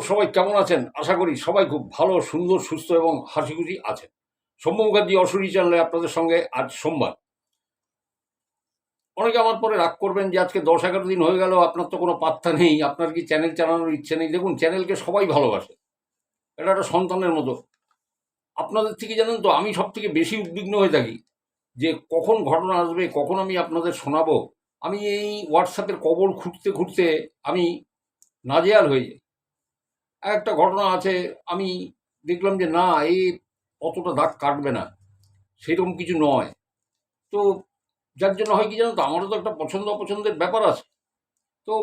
সবাই কেমন আছেন? আশা করি সবাই খুব ভালো, সুন্দর, সুস্থ এবং হাসিখুশি আছেন। সৌম্য মুখার্জি অশরী চ্যানেলে আপনাদের সঙ্গে আজ সোমবার। অনেকে আমার পরে রাগ করবেন যে আজকে 10-11 দিন হয়ে গেল, আপনার তো কোনো পাত্তা নেই, আপনার কি চ্যানেল চালানোর ইচ্ছে নেই? দেখুন, চ্যানেলকে সবাই ভালোবাসে, এটা একটা সন্তানের মতো। আপনাদের থেকে জানেন তো, আমি সব থেকে বেশি উদ্বিগ্ন হয়ে থাকি যে কখন ঘটনা আসবে, কখন আমি আপনাদের শোনাবো। আমি এই হোয়াটসঅ্যাপের কবর খুঁড়তে খুঁড়তে আমি নাজেহাল হয়ে যাই। একটা ঘটনা আছে, আমি দেখলাম যে না, এই অতটা দাগ কাটবে না, সেরকম কিছু নয়। তো যার জন্য হয় কি জানো তো, আমারও তো একটা পছন্দ অপছন্দের ব্যাপার আছে। তো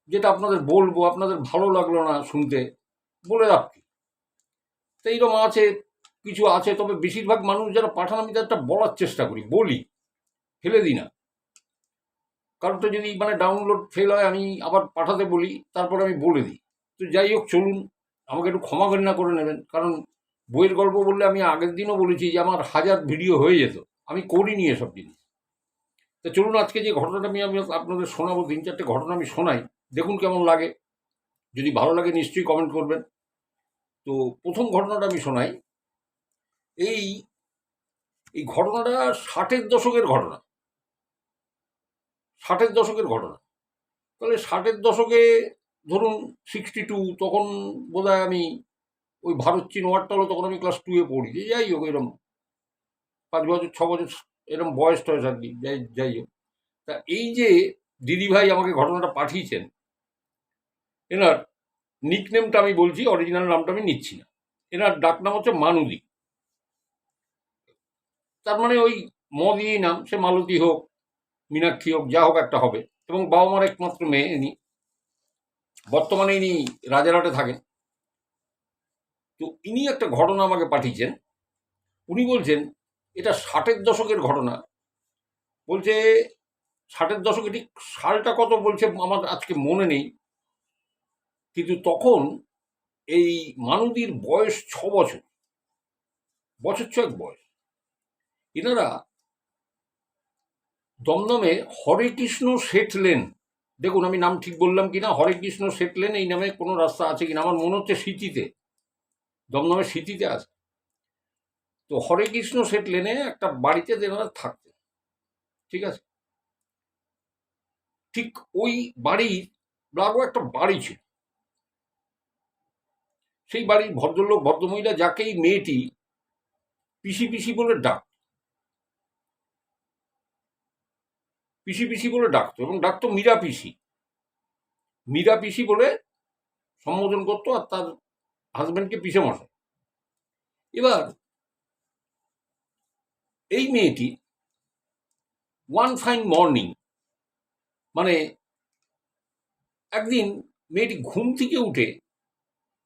যেটা আপনাদের বলবো, আপনাদের ভালো লাগলো না শুনতে, বলে রাখি। তো এইরকম আছে, কিছু আছে, তবে বেশিরভাগ মানুষ যারা পাঠান আমি তাদেরটা বলার চেষ্টা করি, বলি, ফেলে দিই না। কারোটা যদি ডাউনলোড ফেল হয়, আমি আবার পাঠাতে বলি, তারপরে আমি বলে দিই। তো যাই হোক, চলুন, আমাকে একটু ক্ষমা ঘৃণা করে নেবেন, কারণ বইয়ের গল্প বললে আমি আগের দিনও বলেছি যে আমার 1000 ভিডিও হয়ে যেত, আমি করিনি এসব জিনিস। তো চলুন, আজকে যে ঘটনাটা আমি আমি আপনাদের শোনাবো, 3-4টে ঘটনা আমি শোনাই, দেখুন কেমন লাগে। যদি ভালো লাগে নিশ্চয়ই কমেন্ট করবেন। তো প্রথম ঘটনাটা আমি শোনাই। এই এই ঘটনাটা 60-এর দশকের ঘটনা। 60-এর দশকের ঘটনা। তাহলে 60-এর দশকে ধরুন 62, তখন বোধহয় আমি ওই ভারত চীন ওয়ারটা হলো, তখন আমি ক্লাস 2-এ পড়ি। যাই হোক, এরকম 5 বছর 6 বছর এরকম বয়স টয়স আর কি, যাই হোক। তা এই যে দিদিভাই আমাকে ঘটনাটা পাঠিয়েছেন, এনার নিকনেমটা আমি বলছি, অরিজিনাল নামটা আমি নিচ্ছি না। এনার ডাক নাম হচ্ছে মানুদি। তার মানে ওই ম দিয়েই নাম, সে মালতী হোক, মীনাক্ষী হোক, যা হোক একটা হবে। এবং বাবা মার একমাত্র মেয়ে ইনি। বর্তমানে ইনি রাজারহাটে থাকেন। তো ইনি একটা ঘটনা আমাকে পাঠিয়েছেন। উনি বলছেন এটা 60-এর দশকের ঘটনা। বলছে 60-এর দশকে, ঠিক সালটা কত বলছে আমার আজকে মনে নেই, কিন্তু তখন এই মানুদির বয়স 6 বছর, বছর 6 বয়স। এনারা দমদমে হরে কৃষ্ণ শেঠ লেন, দেখুন আমি নাম ঠিক বললাম কিনা, হরে কৃষ্ণ শেঠ লেন এই নামে কোনো রাস্তা আছে কিনা, আমার মনে হচ্ছে সিটিতে, দমদমের সিটিতে আছে। তো হরে কৃষ্ণ শেঠ লেনে একটা বাড়িতে এনারা থাকতেন, ঠিক আছে। ঠিক ওই বাড়ির লাগো একটা বাড়ি ছিল। সেই বাড়ির ভদ্রলোক ভদ্রমহিলা, যাকে এই মেয়েটি পিসি পিসি বলে পিসি পিসি বলে ডাকতো, এবং ডাকতো মীরা পিসি। মীরা পিসি বলে সম্বোধন করতো, আর তার হাজব্যান্ডকে পিসে মশাই। এবার এই মেয়েটি ওয়ান ফাইন মর্নিং, মানে একদিন মেয়েটি ঘুম থেকে উঠে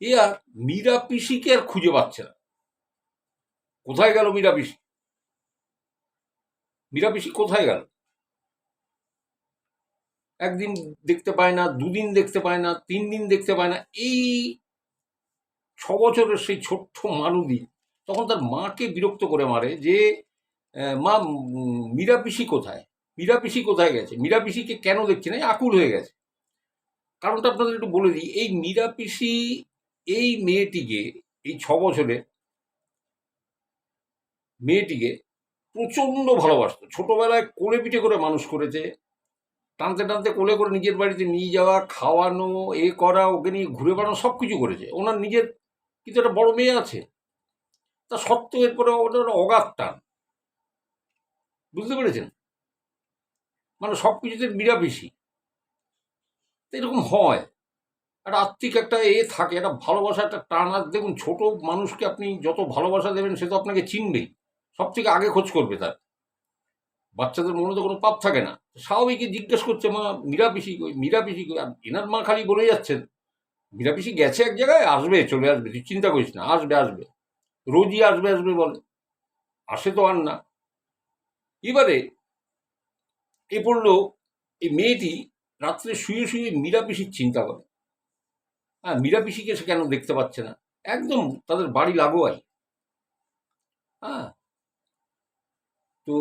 এ আর মীরা পিসিকে আর খুঁজে পাচ্ছে না। কোথায় গেল মীরা পিসি? মীরা পিসি কোথায় গেল? একদিন দেখতে পায় না, দুদিন দেখতে পায় না, 3 দিন দেখতে পায় না। এই 6 বছরের সেই ছোট্ট মানুদি তখন তার মাকে বিরক্ত করে মারে যে মা, মীরা পিসি কোথায়, মীরা পিসি কোথায় গেছে, মীরা পিসিকে কেন দেখছি না, আকুল হয়ে গেছে। কারণটা আপনাদের একটু বলে দিই। এই মীরা পিসি এই মেয়েটিকে, এই 6 বছরে মেয়েটিকে প্রচন্ড ভালোবাসতো। ছোটবেলায় কোলে পিঠে করে মানুষ করেছে, টানতে টানতে কোলে করে নিজের বাড়িতে নিয়ে যাওয়া, খাওয়ানো, এ করা, ওকে নিয়ে ঘুরে বেড়ানো, সব কিছু করেছে। ওনার নিজের কিন্তু একটা বড় মেয়ে আছে, তা সত্ত্বেও এরপরে ওটা অগাধ টান, বুঝতে পেরেছেন? সব কিছুতে মীরা পিসি। তো এরকম হয়, একটা আত্মিক একটা থাকে, একটা ভালোবাসা, একটা টান। আর দেখুন, ছোট মানুষকে আপনি যত ভালোবাসা দেবেন, সে তো আপনাকে চিনবেই, সব থেকে আগে খোঁজ করবে তার। বাচ্চাদের মনে তো কোনো পাপ থাকে না, স্বাভাবিকই জিজ্ঞেস করছে, মা মীরা পিসি কই, মীরা পিসি কই। আর এনার মা খালি বলে যাচ্ছেন, মীরা পিসি গেছে এক জায়গায়, আসবে, চলে আসবে, তুই চিন্তা করিস না, আসবে আসবে, রোজই আসবে আসবে বলে, আসে তো আর না। এবারে এ পড়লো, এই মেয়েটি রাত্রে শুয়ে শুয়ে মীরা পিসির চিন্তা করে। হ্যাঁ, মীরা পিসিকে সে কেন দেখতে পাচ্ছে না, একদম তাদের বাড়ি লাগোয়াই। হ্যাঁ, তো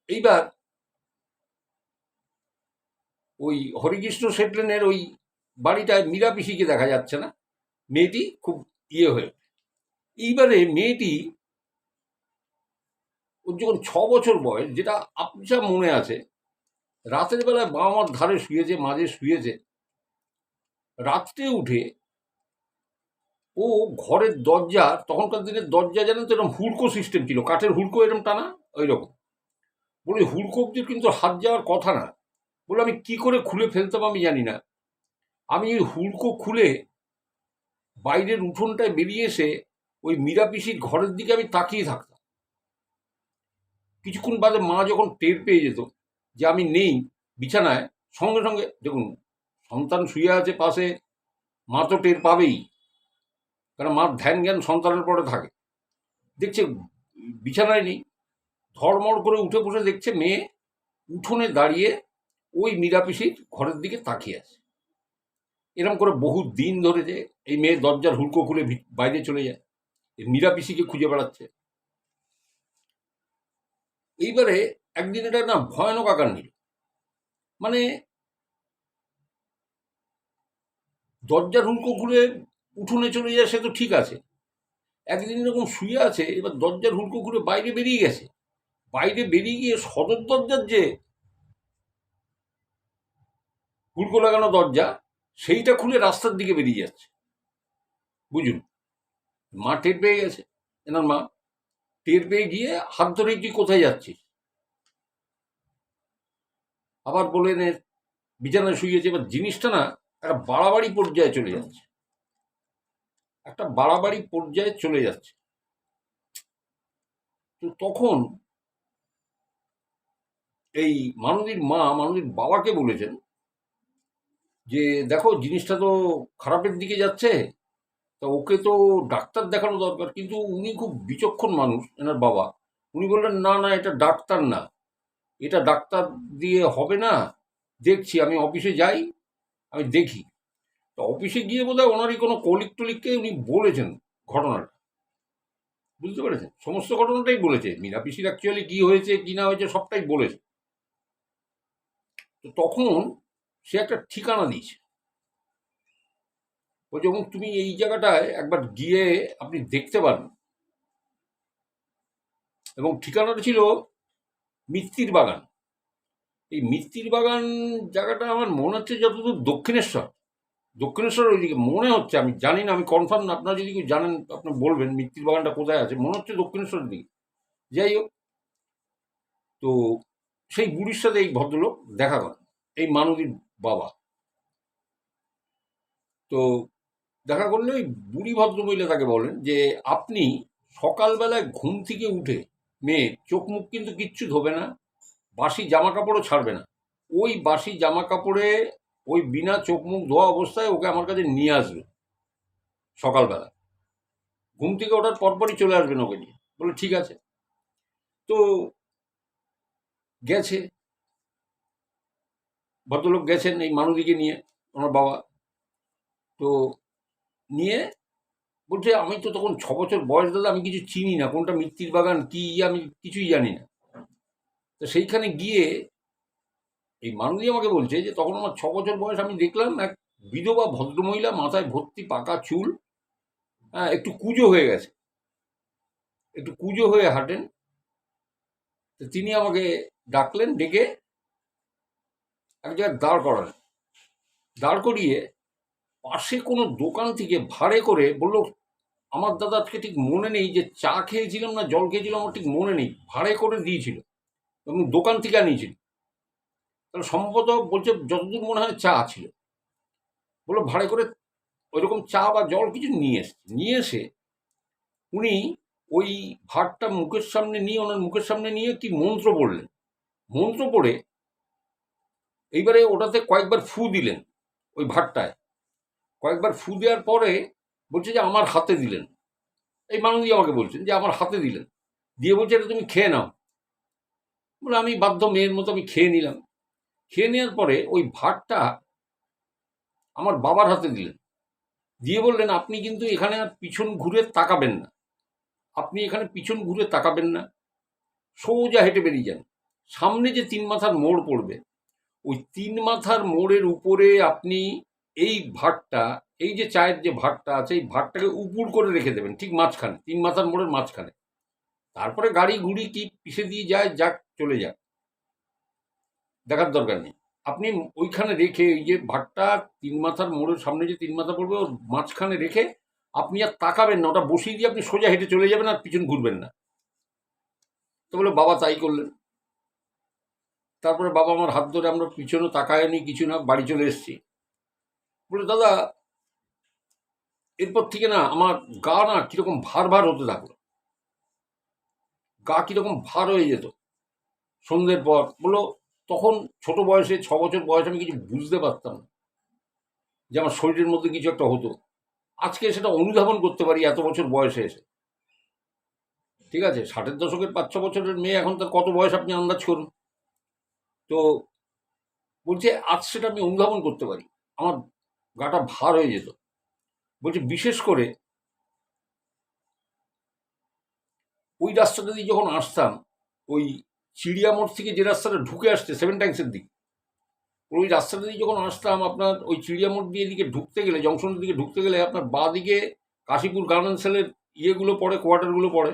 এইবার ওই হরিকৃষ্ণ শেঠ লেনের ওই বাড়িটায় মীরা পিসিকে দেখা যাচ্ছে না, মেয়েটি খুব হয়ে ওঠে। এইবারে মেয়েটি, ওর যখন 6 বছর বয়স, যেটা আপনি মনে আছে, রাতের বেলায় বাবা মার ধারে শুয়েছে, মাঝে শুয়েছে, রাত্রে উঠে ও ঘরের দরজা, তখনকার দিনের দরজা জানেন তো এরকম হুড়কো সিস্টেম ছিল, কাঠের হুড়কো এরকম টানা, ওই রকম। বলে হুড়কো অব্দি কিন্তু হাত যাওয়ার কথা না। বলে আমি কি করে খুলে ফেলতাম আমি জানি না, আমি ওই হুড়কো খুলে বাইরের উঠোনটায় বেরিয়ে এসে ওই মীরা পিসির ঘরের দিকে আমি তাকিয়ে থাকতাম। কিছুক্ষণ বাদে মা যখন টের পেয়ে যেত যে আমি নেই বিছানায়, সঙ্গে সঙ্গে, দেখুন সন্তান শুয়ে আছে পাশে, মা তো টের পাবেই, কারণ মার ধ্যান জ্ঞান সন্তানের পরে থাকে। দেখছে বিছানায় নেই, ধড়মড় করে উঠে বসে দেখছে মেয়ে উঠোনে দাঁড়িয়ে ওই মীরা পিসির ঘরের দিকে তাকিয়ে আছে। এরকম করে বহু দিন ধরে যে এই মেয়ে দরজার হুড়কো খুলে বাইরে চলে যায়, মীরা পিসিকে খুঁজে বেড়াচ্ছে। এইবারে একদিন এটা না ভয়ানক আকার নিল। মানে দরজার হুড়কো খুলে উঠোনে চলে যায় সে তো ঠিক আছে, একদিন এরকম শুয়ে আছে, এবার দরজার হুড়কো খুলে বাইরে বেরিয়ে গেছে। বাইরে বেরিয়ে গিয়ে সদর দরজার যে হুড়কো লাগানো দরজা, সেইটা খুলে রাস্তার দিকে বেরিয়ে যাচ্ছে। বুঝুন, মা টের পেয়ে গেছে, এনার মা টের পেয়ে গিয়ে হাত ধরে, তুই কোথায় যাচ্ছিস? আবার বলে নে বিছানায় শুয়েছে। এবার জিনিসটা না একটা বাড়াবাড়ি পর্যায়ে চলে যাচ্ছে, একটা বাড়াবাড়ি পর্যায়ে চলে যাচ্ছে। তো তখন এই মানবীর মা মানবীর বাবাকে বলেছেন যে দেখো জিনিসটা তো খারাপের দিকে যাচ্ছে, তা ওকে তো ডাক্তার দেখানো দরকার। কিন্তু উনি খুব বিচক্ষণ মানুষ, এনার বাবা। উনি বললেন না না, এটা ডাক্তার না, এটা ডাক্তার দিয়ে হবে না, দেখছি, আমি অফিসে যাই, আমি দেখি। তো অফিসে গিয়ে বোধহয় ওনারই কোনো কলিগ টলিগকে উনি বলেছেন ঘটনাটা, বুঝতে পেরেছেন? সমস্ত ঘটনাটাই বলেছে, মীরা পিসির অ্যাকচুয়ালি কি হয়েছে কি না হয়েছে সবটাই বলেছে। তো তখন সে একটা ঠিকানা দিয়েছে, বলছে এবং তুমি এই জায়গাটায় একবার গিয়ে আপনি দেখতে পারেন। এবং ঠিকানাটা ছিল মিত্তির বাগান। এই মিত্তির বাগান জায়গাটা আমার মনে হচ্ছে যতদূর দক্ষিণেশ্বর, দক্ষিণেশ্বর ওইদিকে মনে হচ্ছে, আমি জানি না, আমি কনফার্ম না, আপনারা যদি কেউ জানেন আপনি বলবেন মিত্তির বাগানটা কোথায় আছে। মনে হচ্ছে দক্ষিণেশ্বরের দিকে। যাই হোক, তো সেই বুড়ির সাথে এই ভদ্রলোক দেখা করেন, এই মানবীর বাবা। তো দেখা করলে ওই বুড়ি ভদ্রমহিলা তাকে বলেন যে আপনি সকালবেলায় ঘুম থেকে উঠে, মেয়ে চোখ মুখ কিন্তু কিচ্ছু ধোবে না, বাসি জামা কাপড়ও ছাড়বে না, ওই বাসি জামা কাপড়ে ওই বিনা চোখ মুখ ধোয়া অবস্থায় ওকে আমার কাছে নিয়ে আসবে সকালবেলা, ঘুম থেকে ওঠার পরপরই চলে আসবেন ওকে নিয়ে। বলে ঠিক আছে। তো গেছে, ভদ্রলোক গেছেন এই মানুদিকে নিয়ে, আমার বাবা। তো নিয়ে বলছে আমি তো তখন 6 বছর বয়স দাদা, আমি কিছু চিনি না, কোনটা মিত্তির বাগান কি আমি কিছুই জানি না। তো সেইখানে গিয়ে এই মানুদি আমাকে বলছে যে তখন আমার 6 বছর বয়স, আমি দেখলাম এক বিধবা ভদ্রমহিলা, মাথায় ভর্তি পাকা চুল, হ্যাঁ একটু কুঁজো হয়ে গেছে, একটু কুঁজো হয়ে হাঁটেন। তো তিনি আমাকে ডাকলেন, ডেকে এক জায়গায় দাঁড় করালেন, দাঁড় করিয়ে পাশে কোনো দোকান থেকে ভাড়ে করে বলল, আমার দাদা আজকে ঠিক মনে নেই যে চা খেয়েছিলাম না জল খেয়েছিলাম, আমার ঠিক মনে নেই, ভাড়ে করে দিয়েছিল এবং দোকান থেকে আনিয়েছিল। তাহলে সম্ভবত বলছে যতদূর মনে হয় চা ছিল। বললো ভাড়ে করে ওইরকম চা বা জল কিছু নিয়ে এসছে। নিয়ে এসে উনি ওই ভাতটা মুখের সামনে নিয়ে, ওনার মুখের সামনে নিয়ে কি মন্ত্র পড়লেন। মন্ত্র পড়ে এইবারে ওটাতে কয়েকবার ফু দিলেন, ওই ভাতটায় কয়েকবার ফু দেওয়ার পরে বলছে যে আমার হাতে দিলেন। এই মানুষ আমাকে বলছেন যে আমার হাতে দিলেন, দিয়ে বলছে এটা তুমি খেয়ে নাও। বলে আমি বাধ্য মেয়ের মতো আমি খেয়ে নিলাম। খেয়ে নেওয়ার পরে ওই ভাতটা আমার বাবার হাতে দিলেন, দিয়ে বললেন আপনি কিন্তু এখানে আর পিছন ঘুরে তাকাবেন না, আপনি এখানে পিছন ঘুরে তাকাবেন না, সোজা হেঁটে বেরিয়ে যান, সামনে যে 3 মাথার মোড় পড়বে, ওই 3 মাথার মোড়ের উপরে আপনি এই ভাগটা, এই যে চায়ের যে ভাগটা আছে, এই ভাগটাকে উপুড় করে রেখে দেবেন ঠিক মাঝখানে, 3 মাথার মোড়ের মাঝখানে। তারপরে গাড়ি ঘুড়ি কি পিষে দিয়ে যায়, যাক চলে যাক, দেখার দরকার নেই। আপনি ওইখানে রেখে এই যে ভাগটা 3 মাথার মোড়ের সামনে যে 3 মাথা পড়বে ওর মাঝখানে রেখে আপনি আর তাকাবেন না, ওটা বসিয়ে দিয়ে আপনি সোজা হেঁটে চলে যাবেন আর পিছন ঘুরবেন না। তো বলে বাবা তাই করলেন। তারপরে বাবা আমার হাত ধরে, আমরা পিছনে তাকায়নি কিছু না, বাড়ি চলে এসেছি। বলে দাদা এরপর থেকে না আমার গা না কিরকম ভার ভার হতে থাকলো, গা কিরকম ভার হয়ে যেত সন্ধ্যের পর। বললো তখন ছোট বয়সে, 6 বছর বয়স, আমি কিছু বুঝতে পারতাম না যে আমার শরীরের মধ্যে কিছু একটা হতো। আজকে সেটা অনুধাবন করতে পারি এত বছর বয়সে এসে। ঠিক আছে, 60-এর দশকের 5-6 বছরের মেয়ে, এখন তার কত বয়স আপনি আন্দাজ করুন। তো বলছে আজ সেটা আমি অনুধাবন করতে পারি, আমার গাটা ভার হয়ে যেত। বলছে বিশেষ করে ওই রাস্তাটা দিয়ে যখন আসতাম, ওই চিড়িয়া মোড় থেকে যে রাস্তাটা ঢুকে আসছে 7 ট্যাঙ্কসের দিকে, ওই রাস্তাটা দিয়ে যখন আসতাম, আপনার ওই চিড়িয়া মোড় দিয়ে এদিকে ঢুকতে গেলে, জংশনের দিকে ঢুকতে গেলে আপনার বাঁ দিকে কাশীপুর গার্মেন্টসের ইয়েগুলো পড়ে, কোয়ার্টারগুলো পড়ে,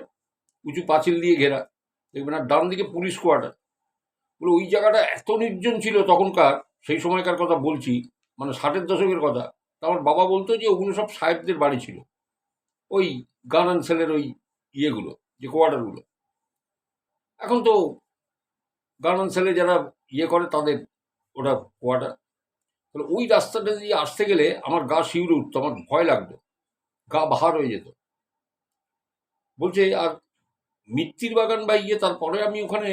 উঁচু পাঁচিল দিয়ে ঘেরা, দেখবেন। আর ডান দিকে পুলিশ কোয়ার্টার। বলে ওই জায়গাটা এত নির্জন ছিল তখনকার, সেই সময়কার কথা বলছি, মানে 60-এর দশকের কথা। তা আমার বাবা বলতো যে ওগুলো সব সাহেবদের বাড়ি ছিল, ওই গার্মেন্টসের ওই ইয়েগুলো, যে কোয়ার্টারগুলো। এখন তো গার্মেন্টসেলে যারা ইয়ে করে তাদের ওটা কোয়ার্টার। তাহলে ওই রাস্তাটা দিয়ে আসতে গেলে আমার গা শিউরে উঠতো, আমার ভয় লাগতো, গা ভার হয়ে যেত। বলছে আর মিত্তির বাগান বা ইয়ে, তারপরে আমি ওখানে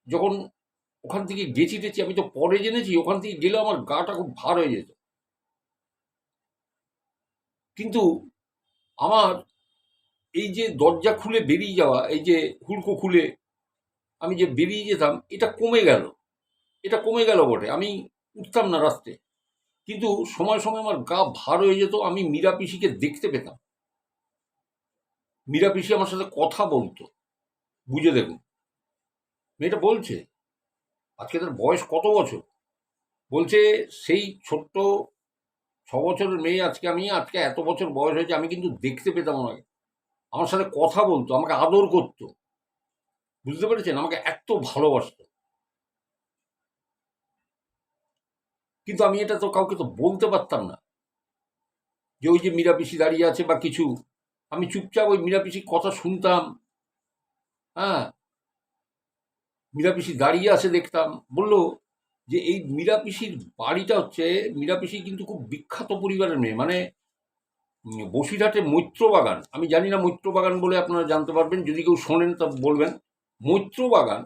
যখন ওখান থেকে গেছি টেছি, আমি তো পরে জেনেছি ওখান থেকে গেলে আমার গাটা খুব ভার হয়ে যেত। কিন্তু আমার এই যে দরজা খুলে বেরিয়ে যাওয়া, এই যে হুড়কো খুলে আমি যে বেরিয়ে যেতাম, এটা কমে গেল। এটা কমে গেল বটে, আমি উঠতাম না রাস্তায়, কিন্তু সময় সময় আমার গা ভার হয়ে যেত। আমি মীরা পিসিকে দেখতে পেতাম, মীরা পিসি আমার সাথে কথা বলতো। বুঝে দেখুন, মেয়েটা বলছে আজকে তার বয়স কত বছর। বলছে সেই ছোট্ট 6 বছরের মেয়ে, আজকে এত বছর বয়স হয়েছে, আমি কিন্তু দেখতে পেতাম ওনাকে, আমার সাথে কথা বলতো, আমাকে আদর করতো। বুঝতে পেরেছেন, আমাকে এত ভালোবাসতো। কিন্তু আমি এটা তো কাউকে তো বলতে পারতাম না যে ওই যে মীরা পিসি দাঁড়িয়ে আছে বা কিছু। আমি চুপচাপ ওই মীরা পিসির কথা শুনতাম। হ্যাঁ, মীরা পিসি দাঁড়িয়ে আছে দেখতাম। বললো যে এই মীরা পিসির বাড়িটা হচ্ছে, মীরা পিসি কিন্তু খুব বিখ্যাত পরিবারের মেয়ে, মানে বসিরহাটে মৈত্র বাগান, আমি জানি না মৈত্র বাগান বলে আপনারা জানতে পারবেন, যদি কেউ শোনেন তা বলবেন। মৈত্র বাগান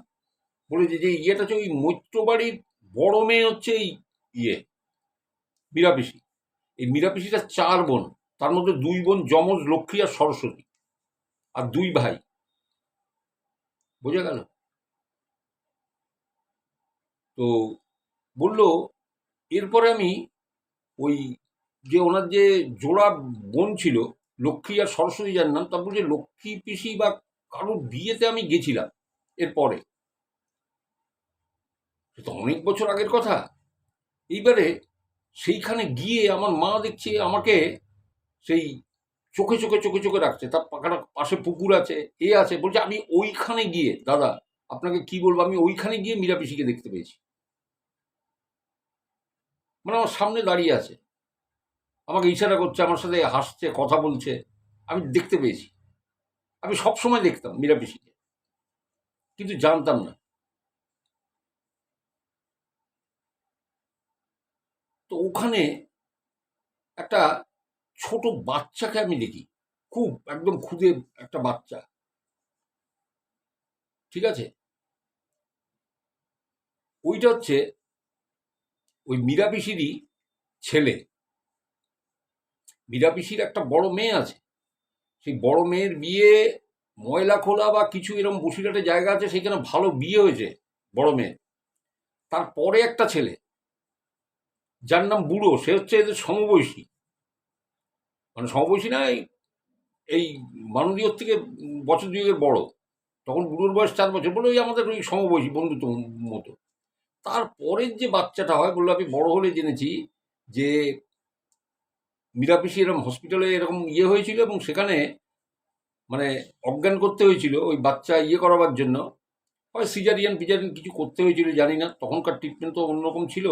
বলে যে ইয়েটা হচ্ছে, ওই মৈত্র বাড়ির বড় মেয়ে হচ্ছে এই ইয়ে মীরা পিসি। এই মীরা পিসিটা 4 বোন, তার মধ্যে 2 বোন যমজ, লক্ষ্মী আর সরস্বতী, আর 2 ভাই। বোঝা গেল? তো বললো এরপরে আমি ওই যে ওনার যে জোড়া বোন ছিল, লক্ষ্মী আর সরস্বতী যার নাম, তারপর যে লক্ষ্মী পিসি বা কারোর বিয়েতে আমি গেছিলাম এরপরে, সে তো অনেক বছর আগের কথা। এইবারে সেইখানে গিয়ে আমার মা দেখছে আমাকে সেই চোখে চোখে চোখে চোখে রাখছে, তার পাশে পুকুর আছে, এ আছে। বলছে আমি ওইখানে গিয়ে, দাদা আপনাকে কি বলবো, আমি ওইখানে গিয়ে মীরা পিসিকে দেখতে পেয়েছি। মানে আমার সামনে দাঁড়িয়ে আছে, আমাকে ইশারা করছে, আমার সাথে হাসছে, কথা বলছে, আমি দেখতে পেয়েছি। আমি সবসময় দেখতাম মীরা পিসিকে, কিন্তু জানতাম না। তো ওখানে একটা ছোট বাচ্চাকে আমি দেখি, খুব একদম খুদে একটা বাচ্চা। ঠিক আছে, ওইটা হচ্ছে ওই মীরা পিসিরই ছেলে। মীরা পিসির একটা বড় মেয়ে আছে, সেই বড় মেয়ের বিয়ে ময়লা খোলা বা কিছু এরকম বসিরহাটে জায়গা আছে, সেখানে ভালো বিয়ে হয়েছে বড় মেয়ে। তারপরে একটা ছেলে যার নাম বুড়ো, সে হচ্ছে এদের সমবয়সী, মানে সমবয়সী না, এই মাননীয়র থেকে বছর দুয়েকের বড়। তখন বুড়োর বয়স 4 বছর, বলে ওই আমাদের ওই সমবয়সী বন্ধুত্ব মতো। তারপরের যে বাচ্চাটা হয়, বললো আমি বড় হলে জেনেছি যে মীরাপিসি এরকম হসপিটালে এরকম ইয়ে হয়েছিল, এবং সেখানে মানে অজ্ঞান করতে হয়েছিল ওই বাচ্চা ইয়ে করাবার জন্য, হয় সিজারিয়ান ফিজারিয়ান কিছু করতে হয়েছিল জানি না, তখনকার ট্রিটমেন্ট তো অন্যরকম ছিল।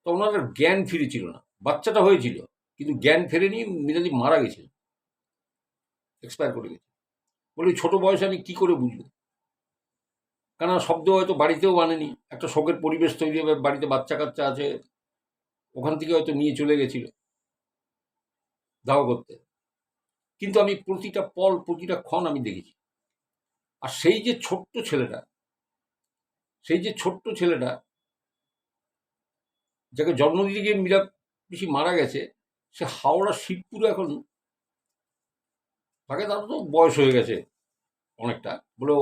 তো ওনার জ্ঞান ফিরেছিল না, বাচ্চাটা হয়েছিল কিন্তু জ্ঞান ফেরেনি, মীরাদি মারা গেছিল, এক্সপায়ার করে গেছে। বলি ছোট বয়সে আমি কি করে বুঝবো, কেন শব্দ হয়তো বাড়িতেও বানেনি, একটা শোকের পরিবেশ তৈরি হবে, বাড়িতে বাচ্চা কাচ্চা আছে, ওখান থেকে হয়তো নিয়ে চলে গেছিল দাহ করতে। কিন্তু আমি প্রতিটা পল প্রতিটা ক্ষণ আমি দেখেছি। আর সেই যে ছোট্ট ছেলেটা যাকে জন্ম দিতে গিয়ে মীরা পিসি মারা গেছে, সে হাওড়া শিবপুরে এখন থাকে, তার তো বয়স হয়ে গেছে অনেকটা। বলে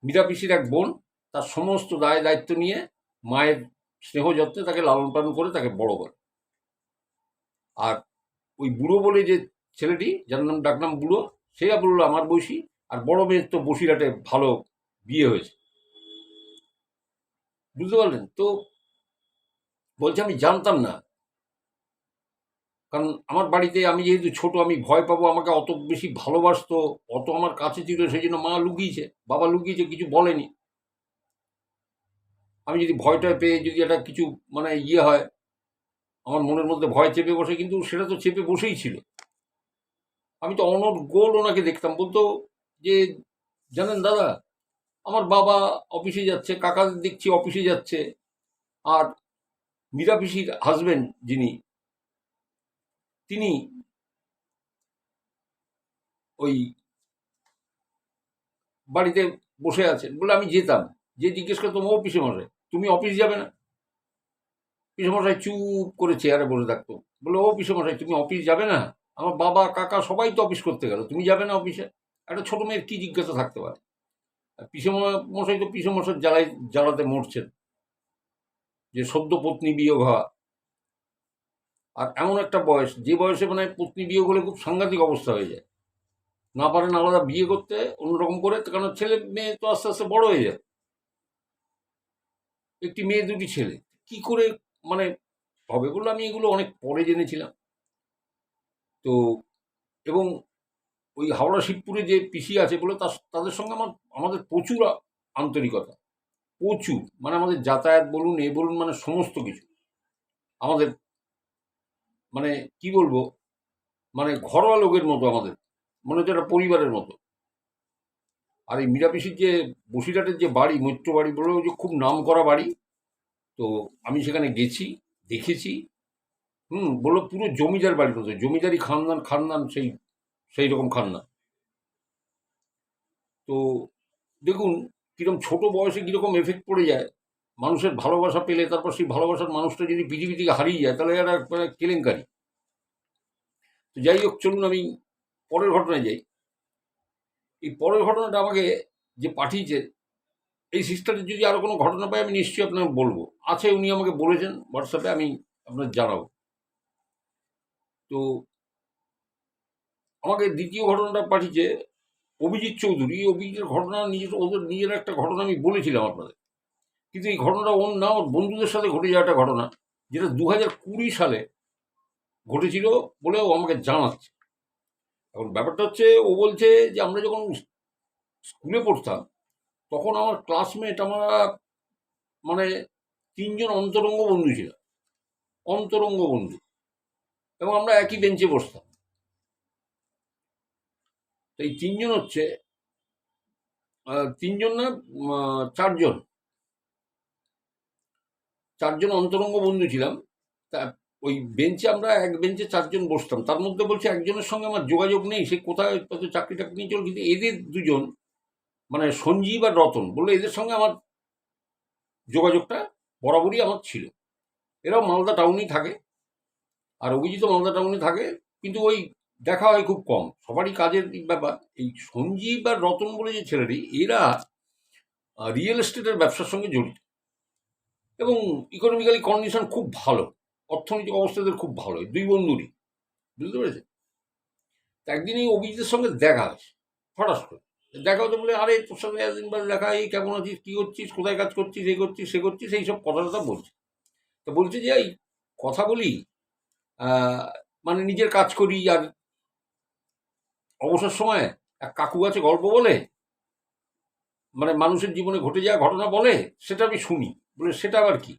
মীরা পিসির এক বোন তার সমস্ত দায় দায়িত্ব নিয়ে মায়ের স্নেহ যত্নে তাকে লালন পালন করে তাকে বড় করে। আর ওই বুড়ো বলে যে ছেলেটি, যার নাম ডাকনাম বুড়ো, সে বললো আমার বয়সী, আর বড় মেয়ের তো বসিরহাটে ভালো বিয়ে হয়েছে, বুঝতে পারলেন তো। বলছে আমি জানতাম না, কারণ আমার বাড়িতে আমি যেহেতু ছোট, আমি ভয় পাবো, আমাকে অত বেশি ভালোবাসতো, অত আমার কাছে ছিল, সেই জন্য মা লুকিয়েছে, বাবা লুকিয়েছে, কিছু বলেনি। আমি যদি ভয়টা পেয়ে যদি একটা কিছু মানে ইয়ে হয়, আমার মনের মধ্যে ভয় চেপে বসে, কিন্তু সেটা তো চেপে বসেই ছিল। আমি তো অনর্গল ওনাকে দেখতাম, বলতো যে জানেন দাদা, আমার বাবা অফিসে যাচ্ছে, কাকাদের দেখছি অফিসে যাচ্ছে, আর মীরা পিসির হাজবেন্ড যিনি, তিনি ওই বাড়িতে বসে আছেন। বলে আমি যেতাম, যে জিজ্ঞেস করতাম ও পিসেমশাই তুমি অফিস যাবে না? পিসেমশাই চুপ করে চেয়ারে বসে থাকতো। বলে ও পিসেমশাই তুমি অফিস যাবে না? আমার বাবা কাকা সবাই তো অফিস করতে গেল, তুমি যাবে না অফিসে? একটা ছোট মেয়ের কি জিজ্ঞাসা থাকতে পারে? আর পিসেমশাই তো পিসেমশাই জ্বালাতে মরছেন, যে সদ্য পত্নী বিয়োগ হওয়া। আর এমন একটা বয়স, যে বয়সে মানে পত্নী বিয়োগ হলে খুব সাংঘাতিক অবস্থা হয়ে যায়, না পারেন আলাদা বিয়ে করতে অন্যরকম করে, কারণ ছেলে মেয়ে তো আস্তে আস্তে বড় হয়ে যায়, একটি মেয়ে দুটি ছেলে, কি করে মানে হবে? বললো আমি এগুলো অনেক পরে জেনেছিলাম। তো এবং ওই হাওড়া শিবপুরে যে পিসি আছে বলে তাদের সঙ্গে আমাদের প্রচুর আন্তরিকতা, প্রচুর, মানে আমাদের যাতায়াত বলুন এ বলুন, মানে সমস্ত কিছু আমাদের, মানে কি বলবো, মানে ঘরোয়া লোকের মতো আমাদের, মনে হচ্ছে একটা পরিবারের মতো। আর এই মীরা পিসির যে বসিরহাটের যে বাড়ি, মৈত্র বাড়ি বলে, ওই যে খুব নাম করা বাড়ি। তো আমি সেখানে গেছি, দেখেছি। বললো পুরো জমিদার বাড়ির মতো, জমিদারি খানদান খানদান সেই সেই রকম খানদান। তো দেখুন কিরকম ছোট বয়সে কিরকম এফেক্ট পড়ে যায়, মানুষের ভালোবাসা পেলে তারপর সেই ভালোবাসার মানুষটা যদি পৃথিবী থেকে হারিয়ে যায়, তাহলে একটা মানে কেলেঙ্কারি। তো যাই হোক, চলুন আমি পরের ঘটনায় যাই। এই পরের ঘটনাটা আমাকে যে পাঠিয়েছে, এই সিস্টারের যদি আরো কোনো ঘটনা পাই আমি নিশ্চয়ই আপনাকে বলবো। আছে, উনি আমাকে বলেছেন হোয়াটসঅ্যাপে, আমি আপনার জানাবো। তো আমাকে দ্বিতীয় ঘটনাটা পাঠিয়েছে অভিজিৎ চৌধুরী। অভিজিতের ঘটনা ওদের নিজের একটা ঘটনা আমি বলেছিলাম আপনাদের, কিন্তু এই ঘটনাটা ওর না, ওর বন্ধুদের সাথে ঘটে যাওয়া একটা ঘটনা, যেটা 2020 সালে ঘটেছিল বলে ও আমাকে জানাচ্ছে। এখন ব্যাপারটা হচ্ছে, ও বলছে যে আমরা যখন স্কুলে পড়তাম, তখন আমার ক্লাসমেট, আমরা মানে তিনজন অন্তরঙ্গ বন্ধু ছিল, অন্তরঙ্গ বন্ধু, এবং আমরা একই বেঞ্চে বসতাম। তো এই তিনজন হচ্ছে তিনজন না, চারজন, চারজন অন্তরঙ্গ বন্ধু ছিলাম। তা ওই বেঞ্চে, আমরা এক বেঞ্চে চারজন বসতাম, তার মধ্যে বলছে একজনের সঙ্গে আমার যোগাযোগ নেই, সে কোথায় হয়তো চাকরি টাকরি নিয়ে চল, কিন্তু এদের দুজন মানে সঞ্জীব আর রতন, বললো এদের সঙ্গে আমার যোগাযোগটা বরাবরই আমার ছিল। এরাও মালদা টাউনেই থাকে, আর অভিজিৎ মালদা টাউনে থাকে, কিন্তু ওই দেখা হয় খুব কম, সবারই কাজের ব্যাপার। এই সঞ্জীব আর রতন বলে যে ছেলেটি, এরা রিয়েল এস্টেটের ব্যবসার সঙ্গে জড়িত, এবং ইকোনমিক্যালি কন্ডিশন খুব ভালো, অর্থনৈতিক অবস্থা এদের খুব ভালো, এই দুই বন্ধুরই, বুঝতে পেরেছে। একদিন এই অভিজিতের সঙ্গে দেখা হয়েছে, হঠাৎ করে দেখা হতে, বলে আরে তোর সঙ্গে একদিন বাদে দেখা, এই কেমন আছিস, কী করছিস, কোথায় কাজ করছিস, এই করছিস সে করছিস, এই সব কথা টথা বলছে। তো বলছে যে এই কথা বলি, আহ, মানে নিজের কাজ করি, আর অবসর সময়ে এক কাকু আছে গল্প বলে, মানে মানুষের জীবনে ঘটে যাওয়া ঘটনা বলে, সেটা আমি শুনি। বলে সেটা আবার কি?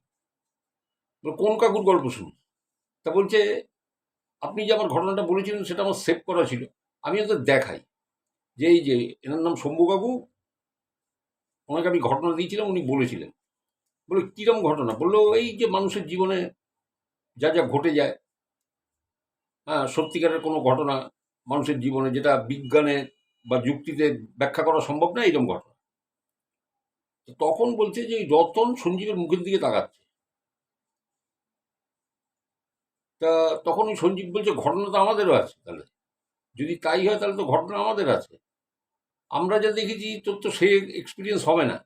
বলে কোন কাকুর গল্প শুনি? তা বলছে আপনি যে আমার ঘটনাটা বলেছিলেন সেটা আমার সেভ করা ছিল, আমি ওদের দেখাই যে এই যে এনার নাম শম্ভু কাকু, ওনাকে আমি ঘটনা দিয়েছিলাম, উনি বলেছিলেন। বলে কিরম ঘটনা? বললো এই যে মানুষের জীবনে যা যা ঘটে যায়, হ্যাঁ, সত্যিকারের কোনো ঘটনা মানুষের জীবনে যেটা বিজ্ঞানে বা যুক্তিতে ব্যাখ্যা করা সম্ভব না, এইরকম ঘটনা। তো তখন বলছে যে এই রতন সঞ্জীবের মুখের দিকে তাকাচ্ছে। তা তখন ওই সঞ্জীব বলছে ঘটনা তো আমাদেরও আছে, তাহলে যদি তাই হয় তাহলে তো ঘটনা আমাদের আছে, আমরা যা দেখেছি তোর তো সে এক্সপিরিয়েন্স হবে না।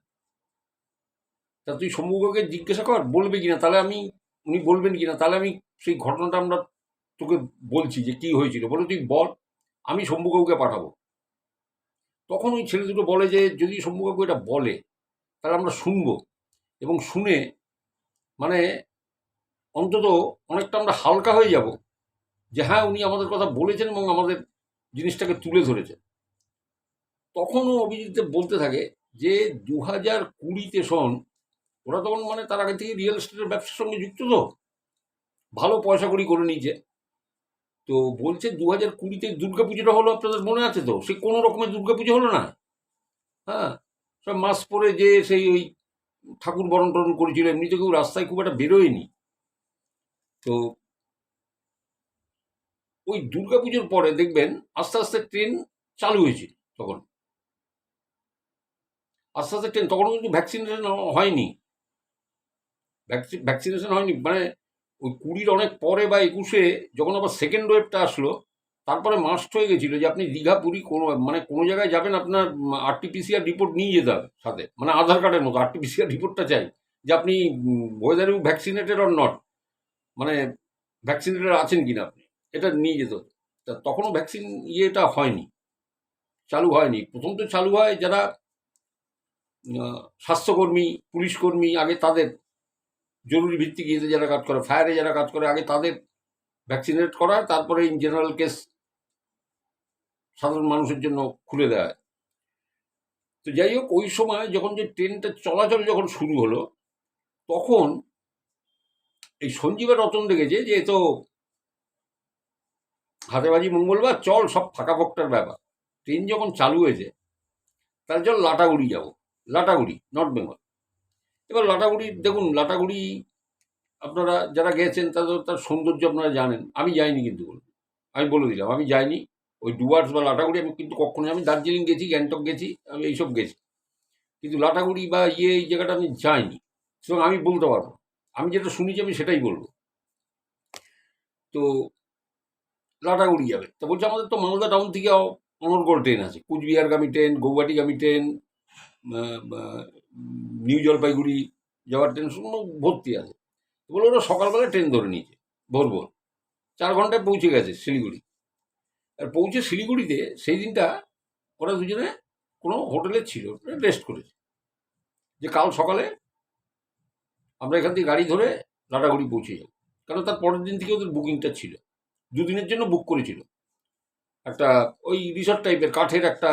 তা তুই শম্ভুকে জিজ্ঞাসা কর বলবে কিনা, তাহলে আমি, উনি বলবেন কিনা, তাহলে আমি সেই ঘটনাটা আমরা তোকে বলছি যে কি হয়েছিল। বলে তুই বল, আমি শম্ভুকে পাঠাবো। তখন ওই ছেলে দুটো বলে যে যদি শম্ভুবাবু এটা বলে তাহলে আমরা শুনবো, এবং শুনে মানে অন্তত অনেকটা আমরা হালকা হয়ে যাব যে হ্যাঁ উনি আমাদের কথা বলেছেন এবং আমাদের জিনিসটাকে তুলে ধরেছেন। তখনও অভিজিৎ দেব বলতে থাকে যে 2020-তে শোন, ওরা তখন মানে তার আগে থেকে রিয়েল এস্টেটের ব্যবসার সঙ্গে যুক্ত, তো ভালো পয়সা কড়ি করে নিয়েছে। তো বলছে 2020-তে দুর্গাপুজোটা হলো, আপনাদের মনে আছে তো? সে কোনো রকমের দুর্গাপুজো হলো না, হ্যাঁ, সব মাস্ক পরে যে সেই ওই ঠাকুর বরণ টরণ করেছিল, এমনিতে কেউ রাস্তায় খুব একটা বেরোয়নি। তো ওই দুর্গাপুজোর পরে দেখবেন আস্তে আস্তে ট্রেন চালু হয়েছিল। তখন আস্তে আস্তে ট্রেন, তখন কিন্তু ভ্যাকসিনেশন হয়নি, ভ্যাকসিনেশন হয়নি, মানে ওই 20-র অনেক পরে বা 21-এ যখন আবার সেকেন্ড ওয়েভটা আসলো, তারপরে মাস্ট হয়ে গেছিল যে আপনি দীঘা পুরী কোনো মানে কোনো জায়গায় যাবেন আপনার আরটিপিসিআর রিপোর্ট নিয়ে যেতে হবে সাথে, মানে আধার কার্ডের মতো আরটিপিসিআর রিপোর্টটা চাই যে আপনি whether you vaccinated or not, মানে ভ্যাকসিনেটেড আছেন কিনা আপনি, এটা নিয়ে যেত। তা তখনও ভ্যাকসিন ইয়েটা হয়নি, চালু হয়নি। প্রথম তো চালু হয় যারা স্বাস্থ্যকর্মী, পুলিশ কর্মী, আগে তাদের, জরুরি ভিত্তিক ইয়েতে যারা কাজ করে, ফায়ারে যারা কাজ করে, আগে তাদের ভ্যাকসিনেট করা হয়, তারপরে ইন জেনারেল কেস সাধারণ মানুষের জন্য খুলে দেওয়া হয়। তো যাই হোক, ওই সময় যখন যে ট্রেনটা চলাচল যখন শুরু হলো, তখন এই সঞ্জীবের রতন দেখেছে যে এ তো হাতেবাজি মঙ্গলবার, চল সব ফাঁকা ফোকটার ব্যাপার। ট্রেন যখন চালু হয়েছে তাহলে চল লাটাগুড়ি যাব, লাটাগুড়ি নর্থ বেঙ্গল। এবার লাটাগুড়ি দেখুন, লাটাগুড়ি আপনারা যারা গেছেন তাদের তার সৌন্দর্য আপনারা জানেন, আমি যাইনি কিন্তু, আমি বলে দিলাম আমি যাইনি ওই ডুয়ার্স বা লাটাগুড়ি আমি কিন্তু কখনো, আমি দার্জিলিং গেছি, গ্যাংটক গেছি, আমি এইসব গেছি, কিন্তু লাটাগুড়ি বা এই জায়গাটা আমি যাইনি, সুতরাং আমি বলতে পারবো। আমি যেটা শুনেছি আমি সেটাই বলবো। তো লাটাগুড়ি যাবে, তো বলছে আমাদের তো মালদা টাউন থেকে অনর্গল ট্রেন আছে, কুচবিহারগামী ট্রেন, গৌহাটিগামী ট্রেন, নিউ জলপাইগুড়ি যাওয়ার ট্রেন শুকনো ভর্তি আছে। বলে ওরা সকালবেলা ট্রেন ধরে নিয়েছে, ভোর ভোর 4 ঘন্টায় পৌঁছে গেছে শিলিগুড়ি। আর পৌঁছে শিলিগুড়িতে সেই দিনটা ওরা দুজনে কোনো হোটেলে ছিল, রেস্ট করেছে, যে কাল সকালে আমরা এখান থেকে গাড়ি ধরে লাটাগুড়ি পৌঁছে যাব। কারণ তার পরের দিন থেকে ওদের বুকিংটা ছিল, 2 দিনের জন্য বুক করেছিল একটা ওই রিসর্ট টাইপের কাঠের একটা,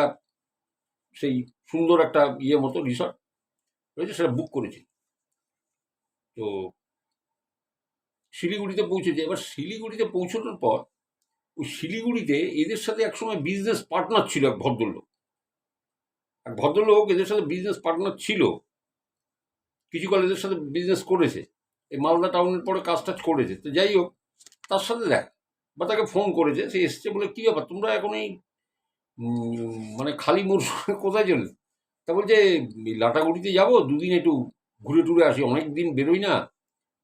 সেই সুন্দর একটা ইয়ে মতো রিসর্ট রয়েছে, সেটা বুক করেছিল। তো শিলিগুড়িতে পৌঁছেছে। এবার শিলিগুড়িতে পৌঁছানোর পর ওই শিলিগুড়িতে এদের সাথে একসময় বিজনেস পার্টনার ছিল এক ভদ্রলোক, এদের সাথে বিজনেস পার্টনার ছিল, কিছুকাল এদের সাথে বিজনেস করেছে, এই মালদা টাউনের পরে কাজ টাজ করেছে। তো যাই হোক, তার সাথে দেখ বা তাকে ফোন করেছে, সে এসছে, বলে কী ব্যাপার তোমরা এখন এই মানে খালি মরশুমে কোথায় চলে? তা বলছে এই লাটাগুড়িতে যাবো, 2 দিন একটু ঘুরে টুরে আসি, অনেক দিন বেরোই না,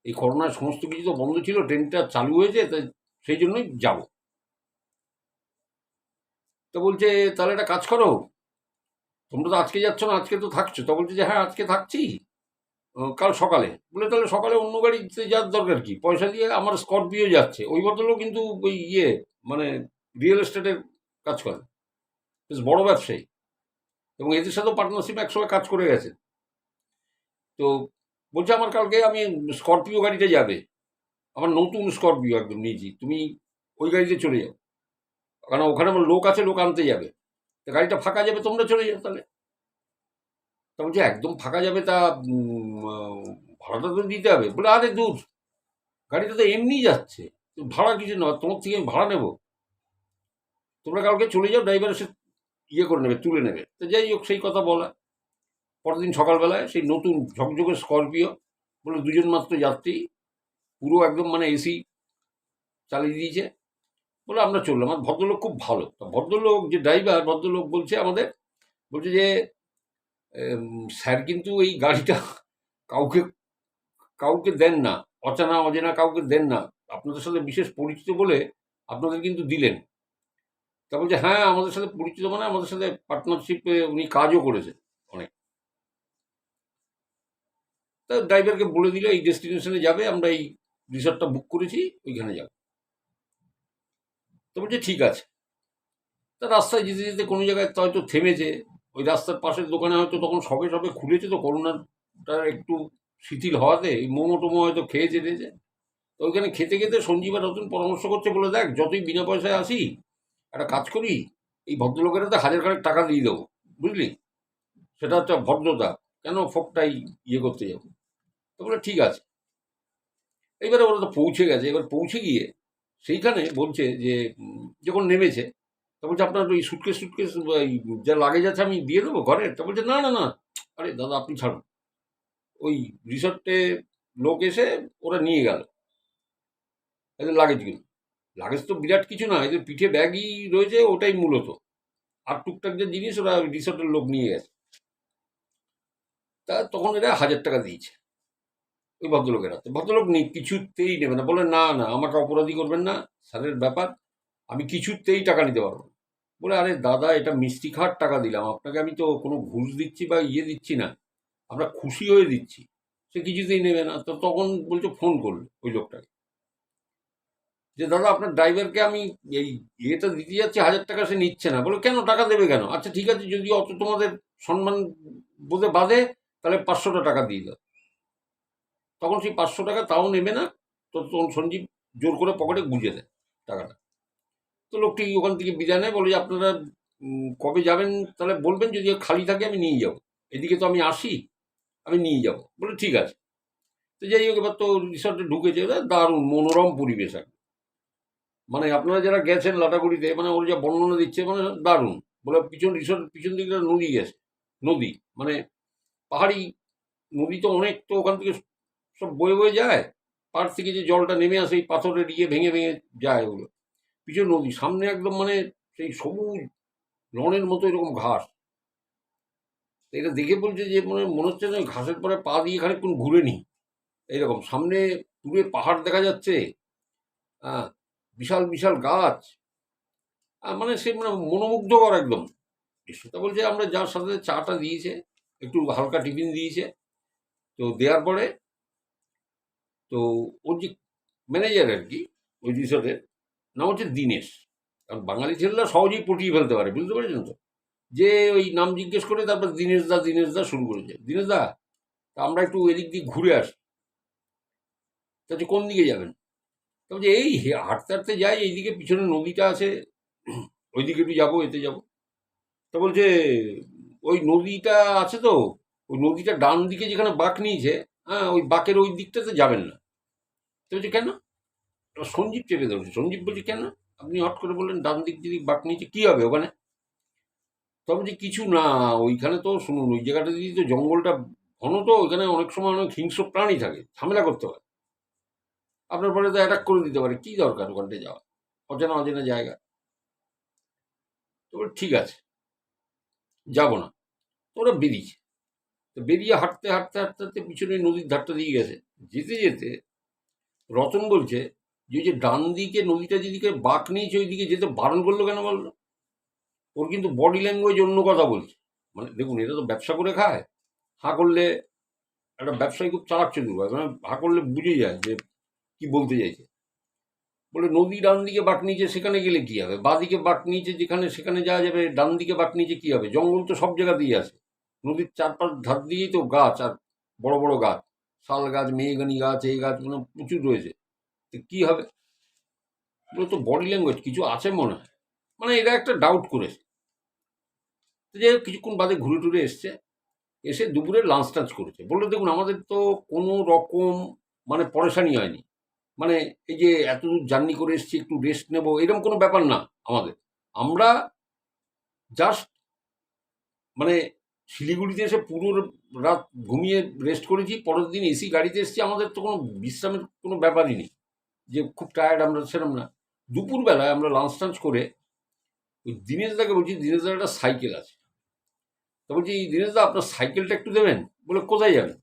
এই করোনার সমস্ত কিছু তো বন্ধ ছিল, ট্রেনটা চালু হয়েছে, তাই সেই জন্যই যাব। তো বলছে তাহলে একটা কাজ করো, তোমরা তো আজকে যাচ্ছ না, আজকে তো থাকছো। তা বলছে যে হ্যাঁ আজকে থাকছি, কাল সকালে। বলে তাহলে সকালে অন্য গাড়িতে যাওয়ার দরকার কি, পয়সা দিয়ে আমার স্করপিও যাচ্ছে। ওই ভদ্রলোক কিন্তু ওই ইয়ে মানে রিয়েল এস্টেটের কাজ করে, বেশ বড় ব্যবসায়ী, এবং এদের সাথেও পার্টনারশিপ একসময় কাজ করে গেছে। তো বলছে আমার কালকে আমি স্করপিও গাড়িতে যাবে, আমার নতুন স্করপিও একদম নিয়েছি, তুমি ওই গাড়িতে চলে যাও, কারণ ওখানে আমার লোক আছে, লোক আনতে যাবে, তো গাড়িটা ফাঁকা যাবে, তোমরা চলে যাও তাহলে। তা বলছে একদম ফাঁকা যাবে, তা ভাড়াটা তো দিতে হবে। বলে আরে দূর, গাড়িটা তো এমনি যাচ্ছে, তো ভাড়া কিছু না, তোমার থেকে আমি ভাড়া নেবো, তোমরা কালকে চলে যাও, ড্রাইভার এসে ইয়ে করে নেবে, তুলে নেবে। তো যাই হোক, সেই কথা বলা। পরের দিন সকালবেলায় সেই নতুন ঝকঝকে স্করপিও, বলে দুজন মাত্র যাত্রী, পুরো একদম মানে এসি চালিয়ে দিয়েছে, বলে আমরা চললাম। আর ভদ্রলোক খুব ভালো। তা ভদ্রলোক যে ড্রাইভার, ভদ্রলোক বলছে আমাদের, বলছে যে স্যার কিন্তু এই গাড়িটা কাউকে কাউকে দেন না, অচেনা অজেনা কাউকে দেন না, আপনাদের সাথে বিশেষ পরিচিত বলে আপনাদের কিন্তু দিলেন। তা বলছে হ্যাঁ, আমাদের সাথে পরিচিত মানে আমাদের সাথে পার্টনারশিপে উনি কাজও করেছেন অনেক। তা ড্রাইভারকে বলে দিল এই ডেস্টিনেশনে যাবে, আমরা এই রিসর্টটা বুক করেছি, ওইখানে যাবো। তো বলছে ঠিক আছে। তা রাস্তায় যেতে যেতে কোনো জায়গায় তো হয়তো থেমেছে, ওই রাস্তার পাশের দোকানে হয়তো তখন সবে সবে খুলেছে, তো করোনাটা একটু শিথিল হওয়াতে এই মোমো টোমো হয়তো খেয়েছে টেয়েছে। তো ওইখানে খেতে খেতে সঞ্জীব আর রতন পরামর্শ করছে, বলে দেখ যতই বিনা পয়সায় আসি, একটা কাজ করি, এই ভদ্রলোকের তো 1000 টাকা দিয়ে দেবো, বুঝলি, সেটা হচ্ছে ভদ্রতা, কেন ফোকটাই ইয়ে করতে যাবো। তো বলে ঠিক আছে। এইবারে ওরা তো পৌঁছে গেছে, এবার পৌঁছে গিয়ে সেইখানে বলছে যে যখন নেমেছে, তা বলছে আপনার ওই সুটকেস সুটকেস এই যা লাগেজ আছে আমি দিয়ে দেবো ঘরে। তা বলছে না না না, আরে দাদা আপনি ছাড়ুন, ওই রিসর্টে লোক এসে ওরা নিয়ে গেল এদের লাগেজগুলো। লাগেজ তো বিরাট কিছু না, এদের পিঠে ব্যাগই রয়েছে, ওটাই মূলত, আর টুকটাক যে জিনিস ওরা রিসর্টের লোক নিয়ে গেছে। তা তখন এরা 1000 টাকা দিয়েছে ওই ভদ্রলোকের হাতে। ভদ্রলোক নেই, কিছুতেই নেবে না, বলে না না আমাকে অপরাধী করবেন না, স্যারের ব্যাপার, আমি কিছুতেই টাকা নিতে পারবো না। বলে আরে দাদা, এটা মিষ্টি খাওয়ার টাকা দিলাম আপনাকে, আমি তো কোনো ঘুষ দিচ্ছি বা ইয়ে দিচ্ছি না, আমরা খুশি হয়ে দিচ্ছি। সে কিছুতেই নেবে না। তো তখন বলছে, ফোন করলো ওই লোকটাকে, যে দাদা আপনার ড্রাইভারকে আমি এই ইয়েটা দিতে যাচ্ছি 1000 টাকা, সে নিচ্ছে না। বলে কেন, টাকা দেবে কেন? আচ্ছা ঠিক আছে, যদি অত তোমাদের সম্মান বোধে বাঁধে, তাহলে 500 টাকা দিয়ে দাও। তখন সেই 500 টাকা তাও নেবে না। তো তখন সঞ্জীব জোর করে পকেটে গুঁজে দেয় টাকাটা। তো লোকটি ওখান থেকে বিদায় নেয়, বলে যে আপনারা কবে যাবেন তাহলে বলবেন, যদি খালি থাকে আমি নিয়ে যাব, এদিকে তো আমি আসি, আমি নিয়ে যাব। বলে ঠিক আছে। তো যাই হোক, এবার তো রিসর্টে ঢুকেছে, দারুণ মনোরম পরিবেশ একদম। মানে আপনারা যারা গেছেন লাটাগুড়িতে, মানে ওর যা বর্ণনা দিচ্ছে, মানে দারুণ। বলে পিছন রিসর্ট পিছন দিকে একটা নদী গেছে, নদী মানে পাহাড়ি নদী, তো অনেক, তো ওখান থেকে সব বয়ে বয়ে যায়, পাড় থেকে যে জলটা নেমে আসে এই পাথরের ইয়ে ভেঙে ভেঙে যায় ওগুলো, পিছন নদী, সামনে একদম মানে সেই সবুজ লনের মতো এরকম ঘাস। তো এটা দেখে বলছে যে মনে মনে হচ্ছে না ঘাসের পরে পা দিয়ে খানিকক্ষণ ঘুরে নি, এইরকম সামনে দূরে পাহাড় দেখা যাচ্ছে, হ্যাঁ, বিশাল বিশাল গাছ, মানে সে মানে মনোমুগ্ধকর একদম দৃশ্যটা। বলছে আমরা যার সাথে চাটা দিয়েছে, একটু হালকা টিফিন দিয়েছে, তো দেওয়ার পরে তো ওর যে ম্যানেজার আর কি ওই রিসর্টের, নাম হচ্ছে দীনেশ। কারণ বাঙালি ছেলেরা সহজেই পটিয়ে ফেলতে পারে, বুঝতে পেরেছেন তো, যে ওই নাম জিজ্ঞেস করে তারপর দীনেশ দা শুরু করেছে। দীনেশ দা, তা আমরা একটু এদিক দিয়ে ঘুরে আসি। তা হচ্ছে কোন দিকে যাবেন? তা বলছে এই হাঁটতে হাঁটতে যাই, এইদিকে পিছনে নদীটা আছে, ওইদিকে একটু যাবো, এতে যাবো। তা বলছে ওই নদীটা আছে তো, ওই নদীটা ডান দিকে যেখানে বাঁক নিয়েছে, হ্যাঁ ওই বাঁকের ওই দিকটাতে যাবেন না। তো বলছে কেন? এবার সঞ্জীব চেপে ধরছে। সঞ্জীব বলছে কেন, আপনি হট করে বললেন ডান দিক যদি বাঁক নিয়েছে, কী হবে ওখানে? তবে যে কিছু না, ওইখানে তো শুনুন, ওই জায়গাটা যদি তো জঙ্গলটা ঘন, তো ওইখানে অনেক সময় অনেক হিংস্র প্রাণী থাকে, ঝামেলা করতে হয়, আপনার পরে তো অ্যাটাক করে দিতে পারে, কি দরকার ওখানটায় যাওয়া, অচেনা অচেনা জায়গা। তো ঠিক আছে, যাবো না। তো ওরা বেরিয়েছে। তো বেরিয়ে হাঁটতে হাঁটতে হাঁটতে হাঁটতে পিছনে নদীর ধারটা দিয়ে গেছে। যেতে যেতে রতন বলছে যে ওই যে ডান দিকে নদীটা যেদিকে বাঁক নিয়েছে, ওই দিকে যেতে বারণ করলো কেন বললো? ওর কিন্তু বডি ল্যাঙ্গুয়েজ অন্য কথা বলছে। মানে দেখুন, এটা তো ব্যবসা করে খায়, হাঁ করলে একটা ব্যবসায়ী খুব চালাক চতুর হয়, মানে হাঁ করলে বুঝে যায় যে কি বলতে চাইছে। বলে নদী ডান দিকে বাঁক নিয়েছে, সেখানে গেলে কি হবে? বাঁ দিকে বাঁক নিয়েছে যেখানে, সেখানে যাওয়া যাবে। ডান দিকে বাঁক নিয়েছে কি হবে? জঙ্গল তো সব জায়গাতেই আছে, নদীর চারপাশ ধার দিয়েই তো গাছ, আর বড় বড় গাছ, শাল গাছ, মেহগনি গাছ, এই গাছ মানে প্রচুর রয়েছে। তো কী হবে? বলে তো বডি ল্যাঙ্গুয়েজ কিছু আছে মনে হয়, মানে এরা একটা ডাউট করেছে। তো যাই হোক, কিছুক্ষণ বাদে ঘুরে টুরে এসছে, এসে দুপুরে লাঞ্চ টাঞ্চ করেছে। বললো দেখুন আমাদের তো কোনো রকম মানে পরেশানি হয়নি, মানে এই যে এত দূর জার্নি করে এসছি একটু রেস্ট নেবো এরকম কোনো ব্যাপার না আমাদের। আমরা জাস্ট মানে শিলিগুড়িতে এসে পুরো রাত ঘুমিয়ে রেস্ট করেছি, পরের দিন এসি গাড়িতে এসেছি, আমাদের তো কোনো বিশ্রামের কোনো ব্যাপারই নেই যে খুব টায়ার্ড আমরা সেরকম না। দুপুরবেলায় আমরা লাঞ্চ টাঞ্চ করে ওই দিনেশদাকে বলছি, দিনেশদা একটা সাইকেল আছে, তা বলছি দিনেশদা আপনার সাইকেলটা একটু দেবেন। বলে কোথায় যাবেন?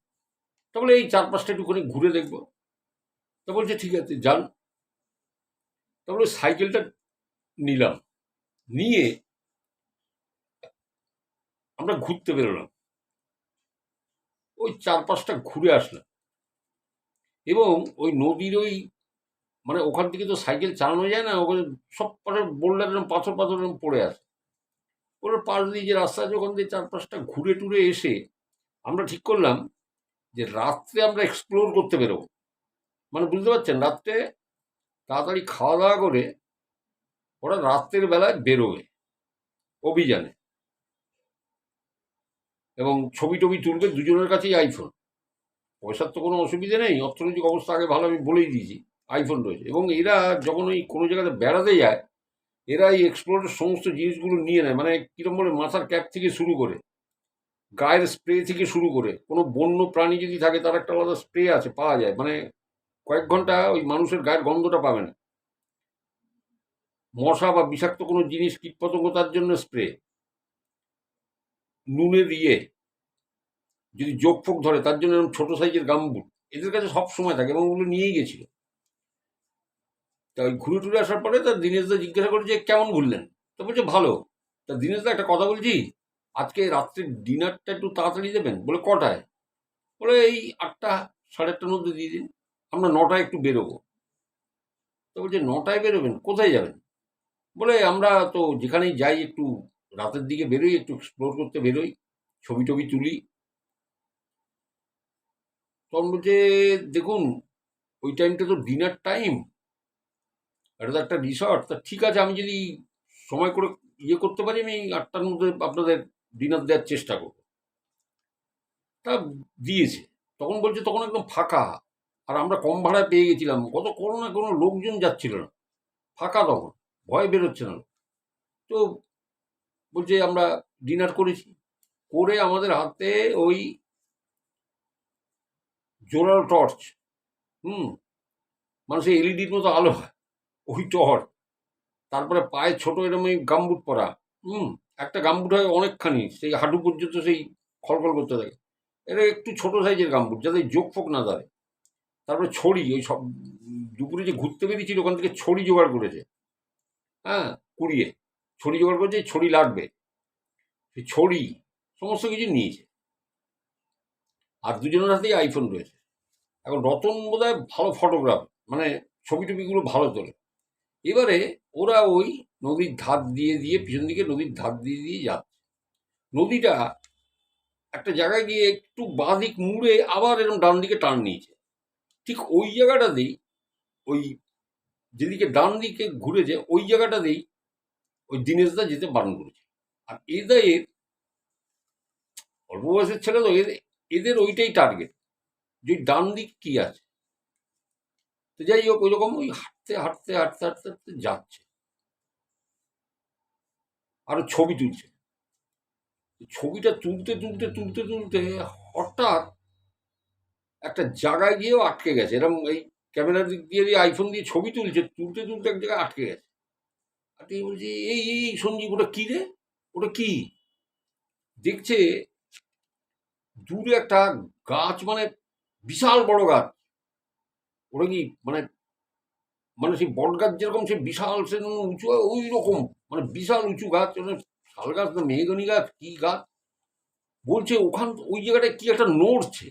তা বলে এই চারপাশটা একটুখানি ঘুরে দেখবো। তা বলছে ঠিক আছে যান। তা বলে সাইকেলটা নিলাম, নিয়ে আমরা ঘুরতে বেরোলাম, ওই চারপাশটা ঘুরে আসলাম। এবং ওই নদীর ওই মানে ওখান থেকে তো সাইকেল চালানো যায় না, ওখানে সব পাশে বোল্ডার এরকম পাথর পাথর এরকম পড়ে আছে, ওর পাশ দিয়ে যে রাস্তা আছে ওখান দিয়ে চারপাশটা ঘুরে টুরে এসে আমরা ঠিক করলাম যে রাত্রে আমরা এক্সপ্লোর করতে বেরোবো। মানে বুঝতে পারছেন, রাত্রে তাড়াতাড়ি খাওয়া দাওয়া করে ওরা রাত্রের বেলায় বেরোবে অভিযানে, এবং ছবি টবি তুলবে, দুজনের কাছেই আইফোন। পয়সার তো কোনো অসুবিধে নেই, অর্থনৈতিক অবস্থা আগে ভালো, আমি বলেই দিয়েছি, আইফোন রয়েছে। এবং এরা যখন ওই কোনো জায়গাতে বেড়াতে যায়, এরা এই এক্সপ্লোরের সমস্ত জিনিসগুলো নিয়ে নেয়, মানে কিরম বলে মাথার ক্যাপ থেকে শুরু করে গায়ের স্প্রে থেকে শুরু করে, কোনো বন্য প্রাণী যদি থাকে তার একটা আলাদা স্প্রে আছে, পাওয়া যায়, মানে কয়েক ঘন্টা ওই মানুষের গায়ের গন্ধটা পাবে না। মশা বা বিষাক্ত কোনো জিনিস কীটপতঙ্গ তার জন্য স্প্রে, নুনের যদি যোগ ফোক ধরে তার জন্য এরকম ছোটো সাইজের গামবুট এদের কাছে সব সময় থাকে, এবং ওগুলো নিয়েই গেছিল। তা ওই ঘুরে টুরে আসার পরে তার দিনেশদা জিজ্ঞাসা করে যে কেমন ঘুরলেন? তা বলছে ভালো। তা দিনেশদা একটা কথা বলছি, আজকে রাত্রে ডিনারটা একটু তাড়াতাড়ি দেবেন। বলে কটায়? বলে এই 8টা 8:30টার মধ্যে দিয়ে দিন, আমরা 9টায় একটু বেরোবো। তো বলছে 9টায় বেরোবেন, কোথায় যাবেন? বলে আমরা তো যেখানেই যাই একটু রাতের দিকে বেরোই, একটু এক্সপ্লোর করতে বেরোই, ছবি টবি তুলি। তখন বলছে দেখুন ওই টাইমটা তো ডিনার টাইম, এটা তো একটা রিসর্ট, তা ঠিক আছে আমি যদি সময় করে করতে পারি আমি 8টার মধ্যে আপনাদের ডিনার দেওয়ার চেষ্টা করবো। তা দিয়েছে। তখন বলছে তখন একদম ফাঁকা, আর আমরা কম ভাড়ায় পেয়ে গেছিলাম, কত কোনো লোকজন যাচ্ছিল না, ফাঁকা তখন, ভয় বেরোচ্ছে না। তো বলছে আমরা ডিনার করেছি, করে আমাদের হাতে ওই জোরালো টর্চ, হুম, মানুষের এলইডির মতো আলো হয়, ওই টর্চ, তারপরে পায়ে ছোট এরকম এই গামবুট পরা, হুম, একটা গামবুট হয় অনেকখানি, সেই হাঁটু পর্যন্ত সেই খলখল করতে থাকে, এটা একটু ছোট সাইজের গামবুট যাতে যোগ ফোক না ধরে। তারপরে ছড়ি, ওই সব দুপুরে যে ঘুরতে বেরিয়েছিল ওখান থেকে ছড়ি জোগাড় করেছে, হ্যাঁ, কুড়িয়ে ছড়ি জোগাড় করেছে, ছড়ি লাগবে, সেই ছড়ি সমস্ত কিছু নিয়েছে। আর দুজনের হাতেই আইফোন রয়েছে। এখন রতন বোধহয় ভালো ফটোগ্রাফ, মানে ছবি টবিগুলো ভালো তোলে। এবারে ওরা ওই নদীর ধার দিয়ে দিয়ে পিছন দিকে নদীর ধার দিয়ে দিয়ে যাচ্ছে। নদীটা একটা জায়গায় গিয়ে একটু বাঁ দিক মুড়ে আবার এরকম ডান দিকে টান নিয়েছে। ঠিক ওই জায়গাটাতেই, ওই যেদিকে ডান দিকে ঘুরেছে ওই জায়গাটাতেই ওই দিনেশদা যেতে বারণ করেছে। আর এদের অল্প বয়সের ছেলে তো, এদের ওইটাই টার্গেট, যে ডান দিক কি আছে। তো যাই হোক ওই রকম ওই হাঁটতে হাঁটতে হাঁটতে হাঁটতে হাঁটতে যাচ্ছে, আরো ছবি তুলছে। ছবিটা তুলতে তুলতে তুলতে তুলতে হঠাৎ একটা জায়গায় গিয়েও আটকে গেছে, এরকম এই ক্যামেরার দিক দিয়ে দিয়ে আইফোন দিয়ে ছবি তুলছে, তুলতে তুলতে এক জায়গায় আটকে গেছে। আটকে বলছি এই এই সঞ্জীব ওটা কি রে, ওটা কি? দেখছে দূরে একটা গাছ, মানে বিশাল বড় গাছ, ওটা কি মানে মানে সেই বট গাছ যেরকম সে বিশাল, সে উঁচু ওই রকম, মানে বিশাল উঁচু গাছ, মানে শাল গাছ না মেহগনি গাছ কি গাছ। বলছে ওখান ওই জায়গাটায় কি একটা নড়ছে,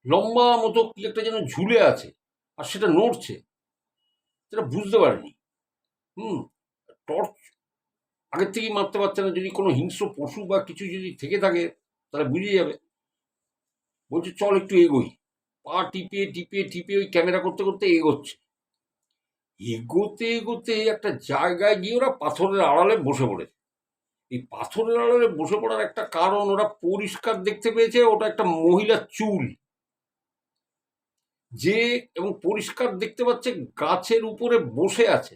লম্বা মতো কি একটা যেন ঝুলে আছে, আর সেটা নড়ছে, সেটা বুঝতে পারেনি। হুম, টর্চ আগের থেকেই মারতে পারছে না, যদি কোনো হিংস্র পশু বা কিছু যদি থেকে থাকে তাহলে বুঝে যাবে। বলছে চল একটু এগোই, পা টিপে টিপে টিপে ওই ক্যামেরা করতে করতে এগোচ্ছে। এগোতে এগোতে একটা জায়গায় গিয়ে ওরা পাথরের আড়ালে বসে পড়েছে। এই পাথরের আড়ালে বসে পড়ার একটা কারণ, ওরা পরিষ্কার দেখতে পেয়েছে ওটা একটা মহিলার চুল, যে এবং পরিষ্কার দেখতে পাচ্ছে গাছের উপরে বসে আছে,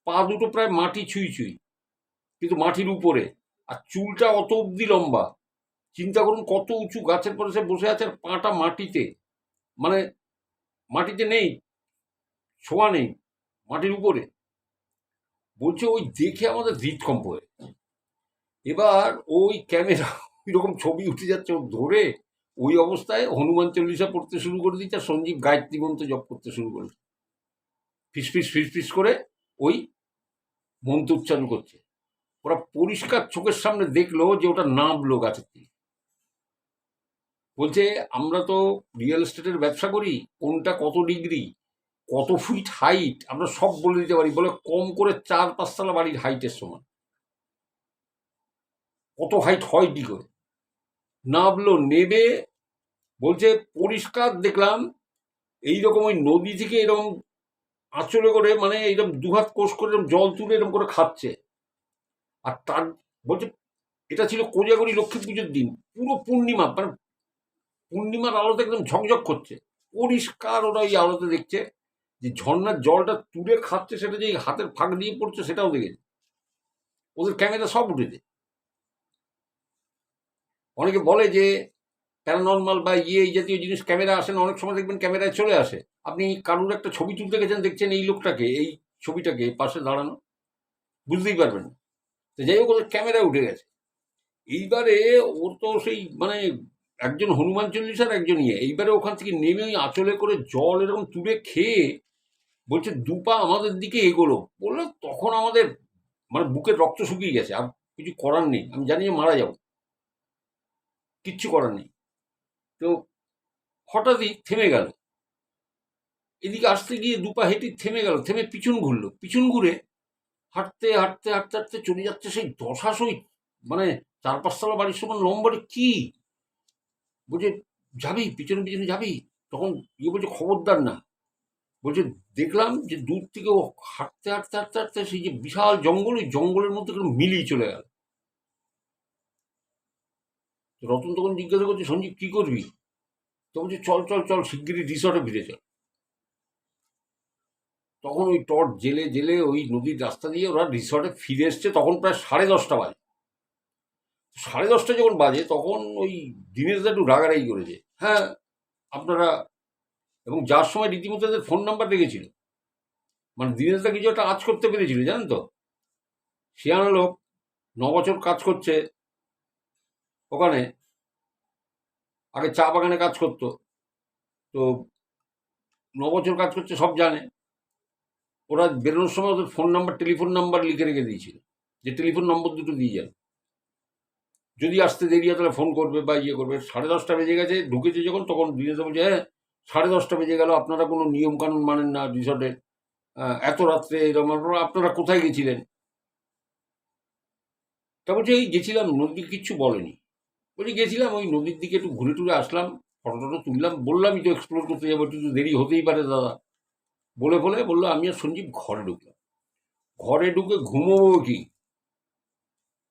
পা দুটো প্রায় মাটি ছুঁই ছুঁই, কিন্তু মাটির উপরে, আর চুলটা অত অব্দি লম্বা। চিন্তা করুন কত উঁচু গাছের পরে সে বসে আছে, আর পাটা মাটিতে, মানে মাটিতে নেই, ছোঁয়া নেই, মাটির উপরে। বলছে ওই দেখে আমাদের হৃদকম্প হয়ে, এবার ওই ক্যামেরা এরকম ছবি উঠে যাচ্ছে ও ধরে, ওই অবস্থায় হনুমান চল্লিশা পড়তে শুরু করে দিচ্ছে, আর সঞ্জীব গায়ত্রী মন্ত্র জপ করতে শুরু করেছে, ফিসফিস ফিসফিস করে ওই মন্ত্র উচ্চারণ করছে। ওরা পরিষ্কার চোখের সামনে দেখলো যে ওটা নামলো গাছের থেকে। বলছে আমরা তো রিয়েল এস্টেটের ব্যবসা করি, কোনটা কত ডিগ্রি, কত ফিট হাইট আমরা সব বলে দিতে পারি, বলে কম করে 4-5 তলা বাড়ির হাইটের সমান। কত হাইট হয় কি করে, নামলো, নেবে বলছে পরিষ্কার দেখলাম এইরকম ওই নদী থেকে এরকম আঁচলে করে, মানে এরকম দুহাত কোষ করে এরকম জল তুলে এরকম করে খাচ্ছে। আর তার বলছে এটা ছিল কোজাগরি লক্ষ্মী পুজোর দিন, পুরো পূর্ণিমা, মানে পূর্ণিমার আলোতে একদম ঝকঝক করছে, পরিষ্কার ওরা ওই আলোতে দেখছে যে ঝর্ণার জলটা তুলে খাচ্ছে, সেটা যে হাতের ফাঁক দিয়ে পড়ছে সেটাও দেখেছে। ওদের ক্যামেরা সব উঠেছে। অনেকে বলে যে প্যারানর্মাল বা এই জাতীয় জিনিস ক্যামেরা আসে না, অনেক সময় দেখবেন ক্যামেরায় চলে আসে। আপনি কারুর একটা ছবি তুলতে গেছেন, দেখছেন এই লোকটাকে, এই ছবিটাকে পাশে দাঁড়ানো, বুঝতেই পারবেন না। তো যাই হোক, ওদের ক্যামেরায় উঠে গেছে। এইবারে ওর তো সেই মানে একজন হনুমান চল্লিশার একজন এইবারে ওখান থেকে নেমে ওই আঁচলে করে জল এরকম তুলে খেয়ে বলছে দুপা আমাদের দিকে এগোলো। বললো তখন আমাদের মানে বুকের রক্ত শুকিয়ে গেছে, আর কিছু করার নেই, আমি জানি যে মারা যাবো, কিচ্ছু করার নেই। তো হঠাৎই থেমে গেল, এদিকে আসতে গিয়ে দুপা হেঁটে থেমে গেল, থেমে পিছন ঘুরলো, পিছন ঘুরে হাঁটতে হাঁটতে হাঁটতে হাঁটতে চলে যাচ্ছে সেই দশাশই, মানে 4-5 তলা বাড়ির সমান লম্বরে। কি বলছে যাবি পিছনে পিছনে যাবি, তখন বলছে খবরদার না। বলছে দেখলাম যে দূর থেকে ও হাঁটতে হাঁটতে হাঁটতে হাঁটতে সেই যে বিশাল জঙ্গল, ওই জঙ্গলের মধ্যে কোনো মিলিয়ে চলে গেল। রতন তখন জিজ্ঞাসা করছে সঞ্জীব কি করবি, তো বলছে চল চল চল শিগগিরই রিসর্টে ফিরে চল। তখন ওই টর্চ জেলে জেলে ওই নদীর রাস্তা দিয়ে ওরা রিসর্টে ফিরে এসছে, তখন প্রায় 10:30 বাজে। 10:30 যখন বাজে তখন ওই দিনেশদা একটু রাগারাগি করেছে, হ্যাঁ আপনারা, এবং যার সময় রীতিমতো তাদের ফোন নাম্বার রেখেছিল, মানে দিনেশদা কিছু একটা কাজ করতে পেরেছিল জানেন তো। শিয়ানা লোক, 9 বছর কাজ করছে ওখানে, আগে চা বাগানে কাজ করতো, তো 9 বছর কাজ করছে, সব জানে। ওরা বেরোনোর সময় ওদের ফোন নাম্বার, টেলিফোন নাম্বার লিখে রেখে দিয়েছিল, যে টেলিফোন নম্বর দুটো দিয়ে যান, যদি আসতে দেরি হয় তাহলে ফোন করবে বা ইয়ে করবে। 10:30 বেজে গেছে, ঢুকেছে যখন, তখন দিনেশদা বলছে হ্যাঁ 10:30 বেজে গেল, আপনারা কোনো নিয়ম কানুন মানেন না রিসর্টে, এত রাত্রে এরকম, আপনারা কোথায় গেছিলেন। তা বলছে এই গেছিলাম, নদী কিচ্ছু বলেনি। বলছি গেছিলাম ওই নদীর দিকে একটু ঘুরে টুরে আসলাম, ফটো টটো তুললাম, বললামই তো এক্সপ্লোর করতে যাবো, একটু তো দেরি হতেই পারে দাদা। বলে বলে বললো আমি আর সঞ্জীব ঘরে ঢুকলাম। ঘরে ঢুকে ঘুমোবো কি,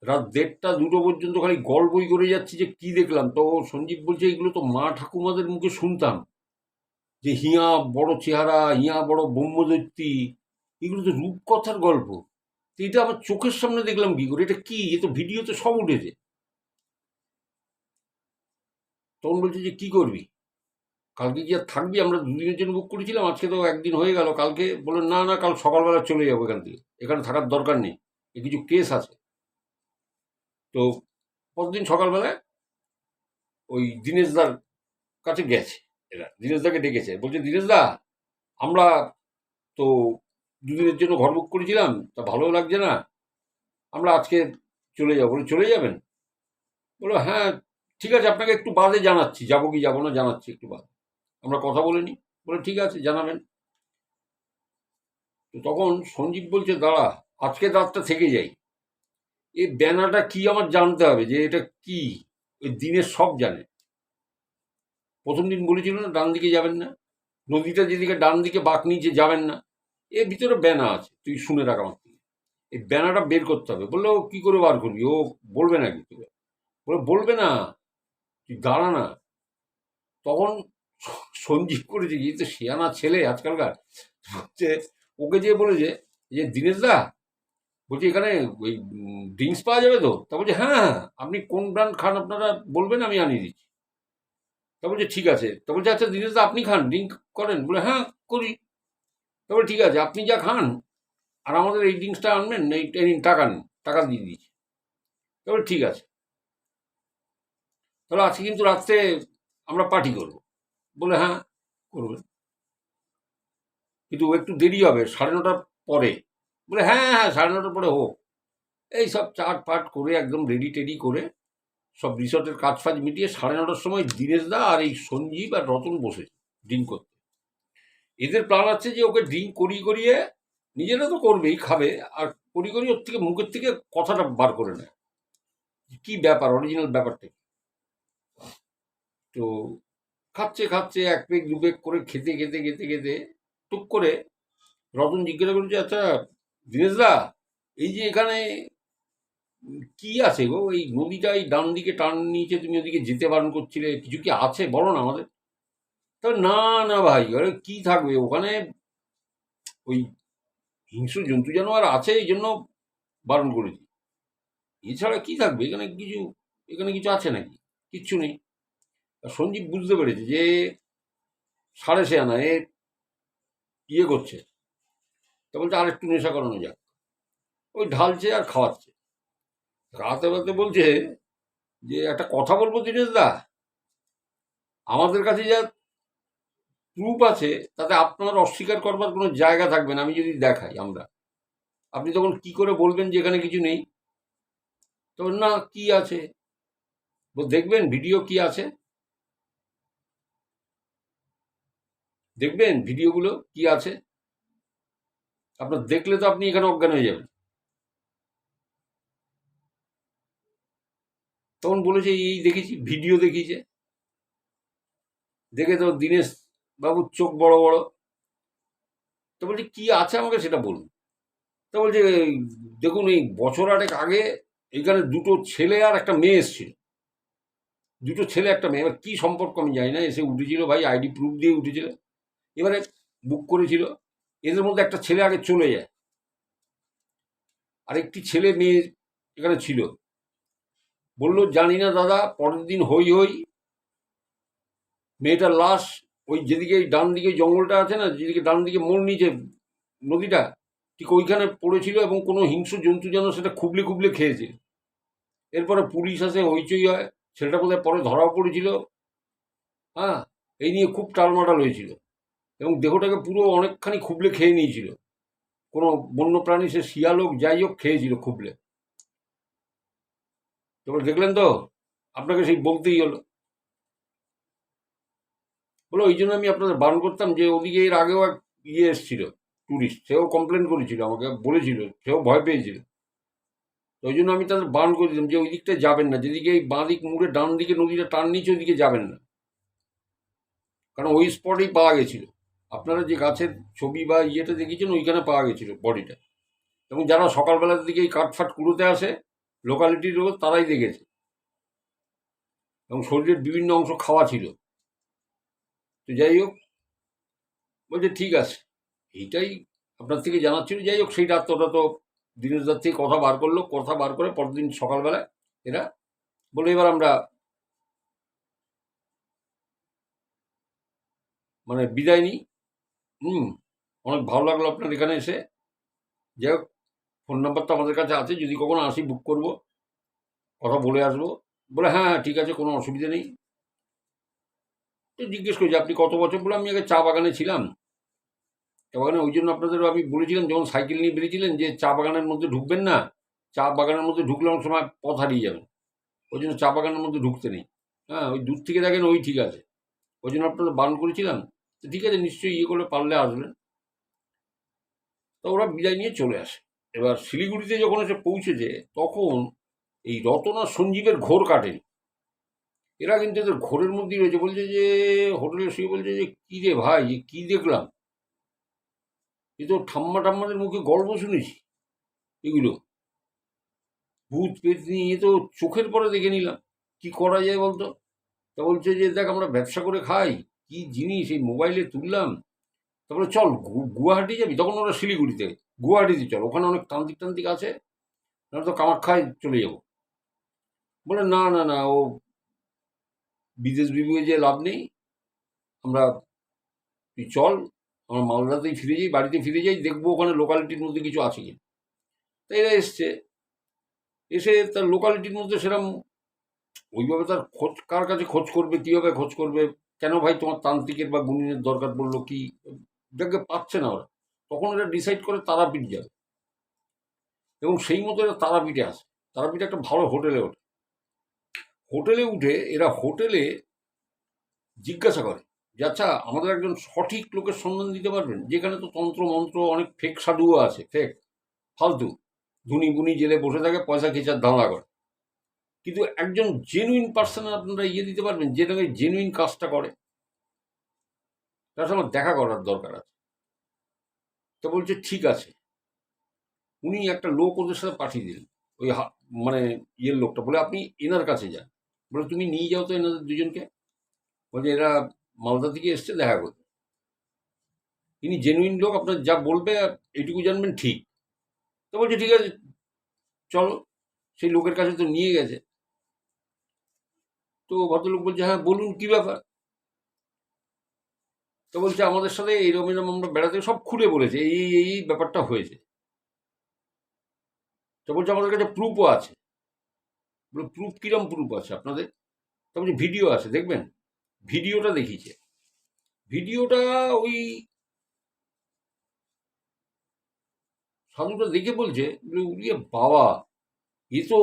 রাত 1:30-2টো পর্যন্ত খালি গল্পই করে যাচ্ছি যে কি দেখলাম। তো সঞ্জীব বলছে এগুলো তো মা ঠাকুমাদের মুখে শুনতাম, যে হিয়া বড় চেহারা, হিয়া বড় ব্রহ্মদৈত্যী, এগুলো তো রূপকথার গল্প। তো এটা আমার চোখের সামনে দেখলাম কি করে, এটা কি, এ তো ভিডিওতে সব উঠেছে। তখন বলছে যে কি করবি, কালকে কি আর থাকবি, আমরা 2 দিনের জন্য বুক করেছিলাম, আজকে তো একদিন হয়ে গেল। কালকে বললেন না না, কাল সকালবেলা চলে যাবো এখান থেকে, এখানে থাকার দরকার নেই, এ কিছু কেস আছে। তো পরদিন সকালবেলায় ওই দিনেশদার কাছে গেছে, এরা দিনেশদাকে ডেকেছে, বলছে দিনেশদা আমরা তো 2 দিনের জন্য ঘর বুক করেছিলাম, তা ভালো লাগছে না, আমরা আজকে চলে যাবো। বলে চলে যাবেন, বললো হ্যাঁ ঠিক আছে, আপনাকে একটু বাদে জানাচ্ছি, যাবো কি যাবো না জানাচ্ছি একটু বাদে, আমরা কথা বলে নিই। বলে ঠিক আছে জানাবেন। তো তখন সঞ্জীব বলছে দাঁড়া, আজকে রাতটা থেকে যাই, এই ব্যানারটা কি আমার জানতে হবে, যে এটা কি। ওই দিনের সব জানে। প্রথম দিন বলেছিল না ডান দিকে যাবেন না, নদীটা যেদিকে ডান দিকে বাঁক নিচে যাবেন না, এর ভিতরে ব্যানা আছে, তুই শুনে রাখ আমার থেকে। এই ব্যানাটা বের করতে হবে। বললে ও কি করে বার করবি, ও বলবে না কিছু, বলবে না, তুই দাঁড়া না। তখন সঞ্জীব করেছে কি, তো শিয়ানা ছেলে আজকালকার, হচ্ছে ওকে যে বলেছে যে দীনেশ দা, বলছি এখানে ওই ড্রিঙ্কস পাওয়া যাবে তো? তা বলছে হ্যাঁ হ্যাঁ, আপনি কোন ব্র্যান্ড খান আপনারা বলবেন, আমি আনিয়ে দিচ্ছি। তা বলছে ঠিক আছে। তা বলছে আচ্ছা দীনেশ দা, আপনি খান, ড্রিঙ্ক করেন? বলে হ্যাঁ করি। তা বলে ঠিক আছে, আপনি যা খান আর আমাদের এই ড্রিঙ্কসটা আনবেন, এই নিন টাকা নিন, টাকা দিয়ে দিচ্ছি। তা বলে ঠিক আছে, তাহলে আজকে কিন্তু রাত্রে আমরা পার্টি করবো। বলে হ্যাঁ করবেন, কিন্তু ও একটু দেরি হবে, 9:30 পরে। বলে হ্যাঁ হ্যাঁ, 9:30 পরে হোক। এই সব চাট ফাট করে একদম রেডি টেডি করে সব রিসর্টের কাজ ফাজ মিটিয়ে 9:30 সময় দীনেশ দা আর এই সঞ্জীব আর রতন বসেছে ড্রিঙ্ক করতে। এদের প্ল্যান আছে যে ওকে ড্রিঙ্ক করিয়ে করিয়ে, নিজেরা তো করবেই, খাবে, আর করিয়ে করিয়ে ওর থেকে মুখের থেকে কথাটা বার করে নেয়, কি ব্যাপার, অরিজিনাল ব্যাপারটা কি। তো খাচ্ছে খাচ্ছে, এক পেক দু পেক করে খেতে খেতে খেতে খেতে টুক করে রতন জিজ্ঞাসা করছে আচ্ছা দীনেশ দা, এই যে এখানে কি আছে গো, এই নদীটা এই ডান দিকে টান নিয়েছে, তুমি ওদিকে যেতে বারণ করছিলে, কিছু কি আছে বলো না আমাদের। তবে না না ভাই, আরে কি থাকবে ওখানে, ওই হিংস্র জন্তু জানোয়ার আছে, এই জন্য বারণ করেছি, এছাড়া কি থাকবে এখানে, কিছু এখানে কিছু আছে নাকি, কিচ্ছু নেই। আর সঞ্জীব বুঝতে পেরেছে যে সাড়ে সে আনা এ ইয়ে করছে। তা বলছে আর একটু নেশা করানো যাক। ওই ঢালছে আর খাওয়াচ্ছে। রাতে রাতে বলছে যে একটা কথা বলবো দীনেশ দা, আমাদের কাছে যা প্রুফ আছে তাতে আপনার অস্বীকার করবার কোনো জায়গা থাকবে না, আমি যদি দেখাই আমরা, আপনি তখন কি করে বলবেন যে এখানে কিছু নেই। তখন না কি আছে, দেখবেন ভিডিও কি আছে, দেখবেন ভিডিওগুলো কি আছে, আপনার দেখলে তো আপনি এখানে অজ্ঞান হয়ে যাবেন। তখন বলেছে এই দেখেছি, ভিডিও দেখিয়েছে। দেখে তো দীনেশ বাবুর চোখ বড় বড়। তো বলছে কি আছে আমাকে সেটা বলুন। তো বলছে দেখুন এই বছর আটেক আগে এখানে দুটো ছেলে আর একটা মেয়ে এসেছিল, দুটো ছেলে একটা মেয়ে, এবার কি সম্পর্ক আমি জানি না, এসে উঠেছিল ভাই, আইডি প্রুফ দিয়ে উঠেছিল। এবারে বুক করেছিল, এদের মধ্যে একটা ছেলে আগে চলে যায়, আর একটি ছেলে মেয়ে এখানে ছিল। বললো জানি না দাদা, পরের দিন হই হই মেয়েটার লাশ ওই যেদিকে ডান দিকে জঙ্গলটা আছে না, যেদিকে ডান দিকে মোড় নিচে নদীটা, ঠিক ওইখানে পড়েছিল, এবং কোনো হিংস্র জন্তু যেন সেটা খুবলে খুবলে খেয়েছে। এরপরে পুলিশ আসে, হইচই হয়, ছেলেটা বোধহয় পরে ধরাও পড়েছিল। হ্যাঁ, এই নিয়ে খুব টালমাটাল হয়েছিল, এবং দেহটাকে পুরো অনেকখানি খুবলে খেয়ে নিয়েছিল। কোনো বন্য প্রাণী, সে শিয়াল হোক যাই হোক, খেয়েছিল খুবলে। তারপর দেখলেন তো, আপনাকে সেই বলতেই হলো। বলো ওই জন্য আমি আপনাদের বারণ করতাম যে ওদিকে এর আগেও এক ইয়ে এসেছিল ট্যুরিস্ট, সেও কমপ্লেন করেছিল, আমাকে বলেছিল, সেও ভয় পেয়েছিল। তো ওই জন্য আমি তাদের বারণ করে দিলাম যে ওই দিকটায় যাবেন না, যেদিকে এই বাঁ দিক মুড়ে ডান দিকে নদীটা টান নিচে ওইদিকে যাবেন না, কারণ ওই স্পটেই পাওয়া গেছিল। আপনারা যে গাছের ছবি বা ইয়েটা দেখেছেন, ওইখানে পাওয়া গেছিল বডিটা। এবং যারা সকালবেলার দিকে এই কাঠফাট কুড়োতে আসে লোকালিটির লোক, তারাই দেখেছে, এবং শরীরের বিভিন্ন অংশ খাওয়া ছিল। তো যাই হোক, বলছে ঠিক আছে, এইটাই আপনার থেকে জানার ছিল। যাই হোক, সেই রাত্রটা তো দিনেশ দার থেকে কথা বার করলো, কথা বার করে পরের দিন সকালবেলায় এরা বললো এবার আমরা মানে বিদায় নিই। অনেক ভালো লাগলো আপনার এখানে এসে। যাই হোক, ফোন নাম্বার তো আমাদের কাছে আছে, যদি কখনো আসি বুক করব, কথা বলে আসবো। বলে হ্যাঁ হ্যাঁ ঠিক আছে, কোনো অসুবিধা নেই। তো জিজ্ঞেস করছি আপনি কত বছর? বলে আমি আগে চা বাগানে ছিলাম। চা বাগানে ওই জন্য আপনাদের আমি বলেছিলাম যখন সাইকেল নিয়ে বেরিয়েছিলেন যে চা বাগানের মধ্যে ঢুকবেন না, চা বাগানের মধ্যে ঢুকলে অনেক সময় পথ হারিয়ে যাবেন, ওই জন্য চা বাগানের মধ্যে ঢুকতে নেই। হ্যাঁ, ওই দূর থেকে দেখেন ওই ঠিক আছে, ওই জন্য আপনাদের বারণ করেছিলাম। তো ঠিক আছে, নিশ্চয়ই ইয়ে করে পারলে আসবেন। তো ওরা বিদায় নিয়ে চলে আসে। এবার শিলিগুড়িতে যখন এসে পৌঁছেছে, তখন এই রতন আর সঞ্জীবের ঘোর কাটেনি। এরা কিন্তু এদের ঘোরের মধ্যেই রয়েছে। বলছে যে হোটেলে শুয়ে বলছে যে কী রে ভাই, এ কী দেখলাম। এ তো ঠাম্মা ঠাম্মাদের মুখে গল্প শুনেছি এগুলো। ভূত পেতনি এ তো চোখের পরে দেখে নিলাম। কি করা যায় বলতো? তা বলছে যে দেখ আমরা ব্যবসা করে খাই, কি জিনিস এই মোবাইলে তুললাম। তারপরে চল গুয়াহাটি যাবি, তখন ওরা শিলিগুড়িতে, গুয়াহাটিতে চল, ওখানে অনেক তান্ত্রিক টান্ত্রিক আছে, না তো কামাখ্যায় চলে যাবো। বলে না না না, ও বিদেশ বিভুয়ে যে লাভ নেই, আমরা তুই চল, আমরা মালদাতেই ফিরে যাই, বাড়িতে ফিরে যাই, দেখবো ওখানে লোকালিটির মধ্যে কিছু আছে কি। তাই এরা এসছে, এসে তার লোকালিটির মধ্যে সেরকম ওইভাবে তার খোঁজ, কার কাছে খোঁজ করবে, কীভাবে খোঁজ করবে, কেন ভাই তোমার তান্ত্রিকের বা গুণিনের দরকার পড়লো কি, দেখবে পাচ্ছে না ওরা। তখন এরা ডিসাইড করে তারাপীঠ যাবে, এবং সেই মতো এরা তারাপীঠে আসে। তারাপীঠে একটা ভালো হোটেলে ওঠে। হোটেলে উঠে এরা হোটেলে জিজ্ঞাসা করে যে আচ্ছা আমাদের একজন সঠিক লোকের সন্ধান দিতে পারবেন, যেখানে তো তন্ত্র মন্ত্র অনেক ফেক সাধুও আছে, ফেক ফালতু ধুনি বুনি জেলে বসে থাকে, পয়সা খেচার ধাঁধা করে, কিন্তু একজন জেনুইন পার্সনের আপনারা দিতে পারবেন, যে নাকি জেনুইন কাজটা করে, তার সাথে আমার দেখা করার দরকার আছে। তো বলছে ঠিক আছে। উনি একটা লোক ওদের সাথে পাঠিয়ে দিলেন, ওই মানে ইয়ের লোকটা, বলে আপনি এনার কাছে যান। বলে তুমি নিয়ে যাও তো এনাদের দুজনকে। বলছে এরা মালদা থেকে এসছে দেখা করতে, ইনি জেনুইন লোক, আপনার যা বলবে এইটুকু জানবেন ঠিক। তো বলছে ঠিক আছে চলো। সেই লোকের কাছে তো নিয়ে গেছে। তো ভদ্রলোক বলছে হ্যাঁ বলুন কি ব্যাপার। তো বলছে আমাদের সাথে এইরকম এরকম আমরা বেড়াতে, সব খুলে বলেছে এই এই এই ব্যাপারটা হয়েছে। তো বলছে আমাদের কাছে প্রুফও আছে। বলে প্রুফ, কিরম প্রুফ আছে আপনাদের? তো বলছে ভিডিও আছে, দেখবেন। ভিডিওটা দেখিয়েছে। ভিডিওটা ওই সাধুটা দেখে বলছে উড়িয়ে বাবা, এ তো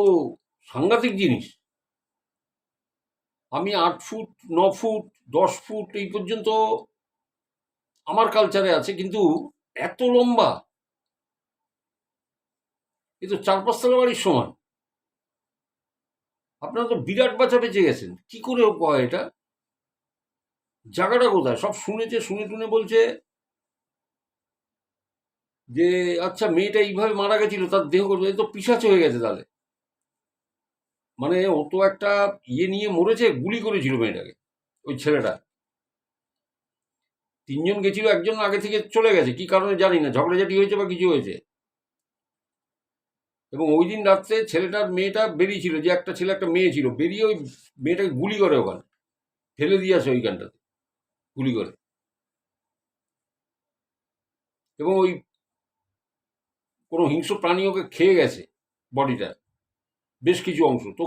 সাংঘাতিক জিনিস। আমি 8 ফুট 9 ফুট 10 ফুট এই পর্যন্ত আমার কালচারে আছে, কিন্তু এত লম্বা, এ তো 4-5 তলা বাড়ির সমান। আপনারা তো বিরাট বাঁচা বেঁচে গেছেন, কি করে হয় এটা? জায়গাটা কোথায়? সব শুনেছে, শুনে টুনে বলছে যে আচ্ছা মেয়েটা এইভাবে মারা গেছিল, তার দেহ করবে, এ তো পিশাচ হয়ে গেছে তাহলে। মানে ও তো একটা ইয়ে নিয়ে মরেছে, গুলি করেছিল মেয়েটাকে, ওই ছেলেটা। 3 জন গেছিল, একজন আগে থেকে চলে গেছে, কি কারণে জানি না, ঝগড়াঝাটি হয়েছে বা কিছু হয়েছে। এবং ওই দিন রাত্রে ছেলেটার মেয়েটা বেরিয়েছিল, যে একটা ছেলে একটা মেয়ে ছিল, বেরিয়ে ওই মেয়েটাকে গুলি করে ওখানে ফেলে দিয়ে আসে ওইখানটাতে, গুলি করে। এবং ওই কোনো হিংস্র প্রাণী ওকে খেয়ে গেছে, বডিটা বেশ কিছু অংশ। তো